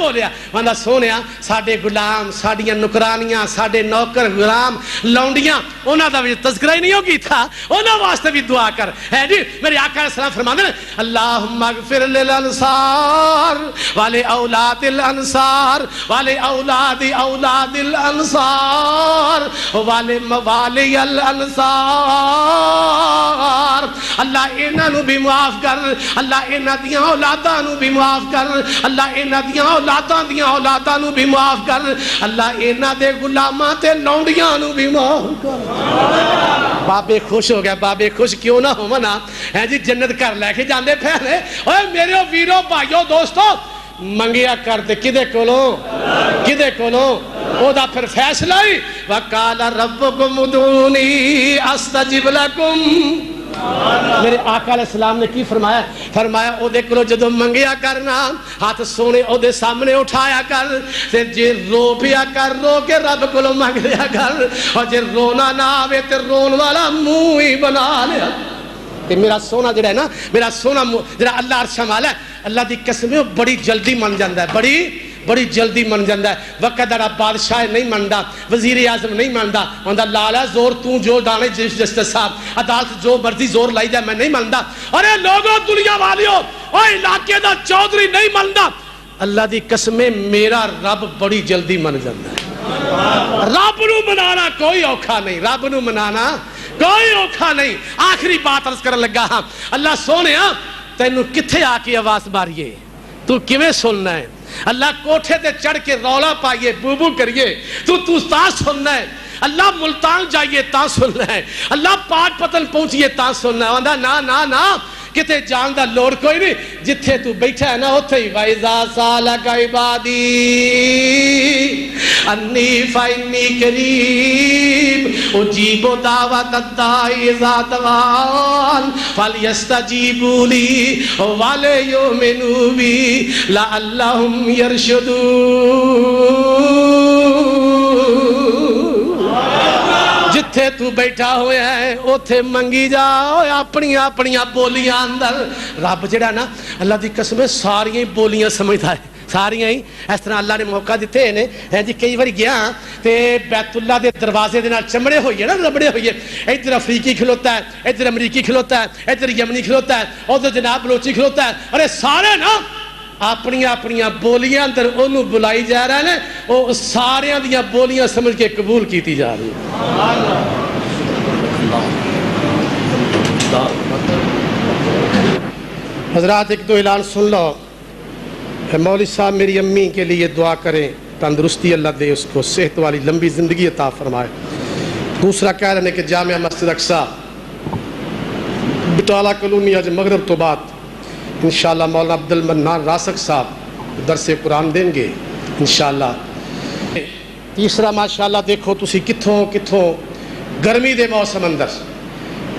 بولیا وہاں سونیا ساڑھے غلام ساڑھیاں نکرانیاں ساڑھے نوکر غلام لونڈیاں انہاں دا بھی تذکرہ ہی نہیں ہوگی تھا، انہاں واسطے بھی دعا کر ہے جی۔ میرے آقا علیہ السلام فرمانے اللہم اغفر للانصار والے اولاد الانصار والے اولاد الانصار والے موالی الانصار۔ اللہ انہاں نو بھی معاف کر، اللہ انہاں دیاں اولاداں نو بھی معاف کر، اللہ انہاں دیاں اولاداں نو بھی معاف کر، اللہ انہاں دے غلاماں تے لونڈیاں نو بھی معاف کر۔ بابے خوش ہو گیا، بابے خوش کیوں نہ ہو منا ہے جی، جنت کر لے کے جاندے پھیلے۔ اوے میرے ویرو بھائیو دوستو منگیا کر دے کدے کولوں او دا پھر فیصلہ ہی وَقَالَ رَبُّكُمُ ادْعُونِي أَسْتَجِبْ لَكُمْ۔ میرے آقا علیہ السلام نے کی فرمایا او دے کلو جدو منگیا کرنا ہاتھ سونے او دے سامنے اٹھایا کر تے جے رو پیا کر رو کے رب کلو منگ لیا کر، اور جے رونا نہ آوے تے رون والا منہ ہی بنا لیا۔ تے میرا سونا جڑا ہے نا، میرا سونا جڑا اللہ عرشہ والا ہے، اللہ دی قسم ہے بڑی جلدی من جاندہ ہے، بڑی جلدی من جاندہ ہے۔ وقت دارا بادشاہ نہیں منڈا، وزیر اعظم نہیں منڈا، وندہ لالا زور تو جو دانے جسٹس صاحب عدالت جو مرضی زور لائی جائے میں نہیں منڈا۔ اور اے لوگوں دنیا والیوں اوہ علاقے دا چودھری نہیں منڈا، اللہ دی قسمیں میرا رب بڑی جلدی من جاندہ ہے۔ رب نو منانا کوئی اوکھا نہیں، رب نو منانا کوئی اوکھا نہیں۔ آخری بات عرض کرنے لگا ہاں اللہ سونے ہاں تینوں کتھے آکے آواز ماریے، تو کیویں سننا ہے؟ اللہ کوٹھے تے چڑھ کے رولا پائیے بوبو کریے تو تا سننا ہے، اللہ ملتان جائیے تا سننا ہے، اللہ پاک پتن پہنچیے تا سننا ہے۔ وندہ نا کتے جان دا لوڑ کوئی نہیں، جتھے تو بیٹھا ہے نا اتھے ہی وَإِذَا سَأَلَكَ عِبَادِي أَنِّي فَإِنِّي قَرِيبٌ أُجِيبُ دَعْوَةَ الدَّاعِ إِذَا دَعَانِ فَلْيَسْتَجِيبُوا لِي وَلْيُؤْمِنُوا بِي لَعَلَّهُمْ يَرْشُدُونَ۔ جتھے تو بیٹھا ہویا ہے اوتھے منگی جا اپنی بولیاں اندر۔ رب جڑا نا اللہ دی قسم ساریاں بولیاں سمجھتا ہے، ساریاں ہی اس طرح اللہ نے موقع دیتے ہیں جی۔ کئی باری گیا تے بیت اللہ دے دروازے دے نال چمڑے ہوئیے نا، ربڑے ہوئیے، ادھر افریقی کھلوتا ہے، ادھر امریکی کھلوتا ہے، ادھر یمنی کھلوتا ہے، ادھر جناب بلوچی کھلوتا ہے، اور یہ سارے نا اپنی بولیاں اندر انہوں بلائی جا رہے ہیں، وہ ساریاں دیاں بولیاں سمجھ کے قبول کیتی جا رہی ہیں۔ حضرات ایک دو اعلان سن لو۔ مولوی صاحب میری امی کے لیے دعا کریں، تندرستی اللہ دے اس کو، صحت والی لمبی زندگی عطا فرمائے۔ دوسرا کہہ رہے ہیں کہ جامعہ مسجد اقصی بٹالہ کالونی آج مغرب تو بعد انشاءاللہ مولانا عبد المنان راسک صاحب درس قرآن دیں گے انشاءاللہ۔ تیسرا ماشاءاللہ دیکھو تسی کتھوں کتھوں گرمی دے موسم اندر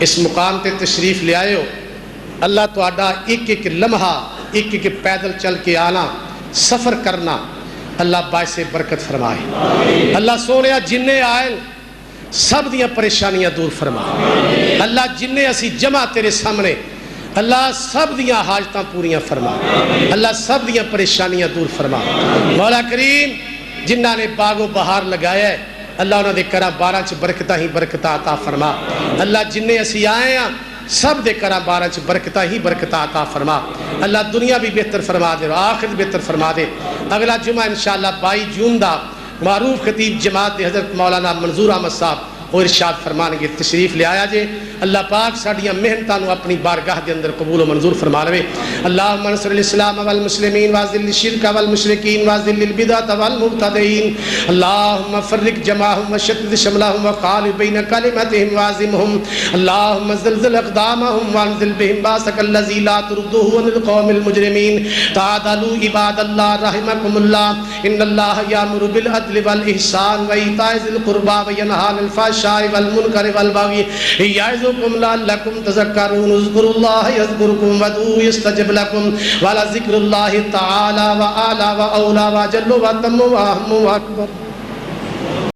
اس مقام تے تشریف لے آئے ہو. اللہ تہاڈا ایک ایک لمحہ ایک ایک پیدل چل کے آنا سفر کرنا اللہ باعث برکت فرمائے. اللہ سونیا جننے آئے سب دیاں پریشانیاں دور فرما. اللہ جننے اسی جمع تیرے سامنے اللہ سب دیاں حاجتاں پوریاں فرما. اللہ سب دیاں پریشانیاں دور فرما. مولا کریم جنہاں نے باغ و بہار لگایا ہے اللہ انہاں دے کراں بارہ چ برکتاں ہی برکتاں عطا فرما. اللہ جننے اسی آئے ہیں سب دے کراں بارہ چ برکتاں ہی برکتاں عطا فرما. اللہ دنیا بھی بہتر فرما دے اور آخرت بہتر فرما دے. اگلا جمعہ انشاءاللہ 22 جون دا معروف خطیب جماعت دے حضرت مولانا منظور احمد صاحب اور ارشاد فرمان گے تشریف لے آیا جے. اللہ پاک ساڈیاں محنتاں نو اپنی بارگاہ دے اندر قبول و منظور فرما لے. اللہم انصر الاسلام والمسلمین واذل الشرک والمشرکین واذل البدعۃ والمبتدعین. اللہم فرق جمعہم وشتت شملہم وخالف بین کلمتہم واعصمہم. اللہم زلزل اقدامہم وانزل بہم باسک الذی لا تردہ عن القوم المجرمین. تعالوا عباد اللہ رحمکم اللہ ان اللہ یامر بالعدل والاحسان وایتاء ذی القربى وینہی عن الفحشاء والمنکر والبغی یعظکم لعلکم تذکرون. اذکروا اللہ یذکرکم وادعوہ یستجب لکم ولذکر اللہ تعالی وأعلی وأولی وأجل وأتم وأهم وأکبر.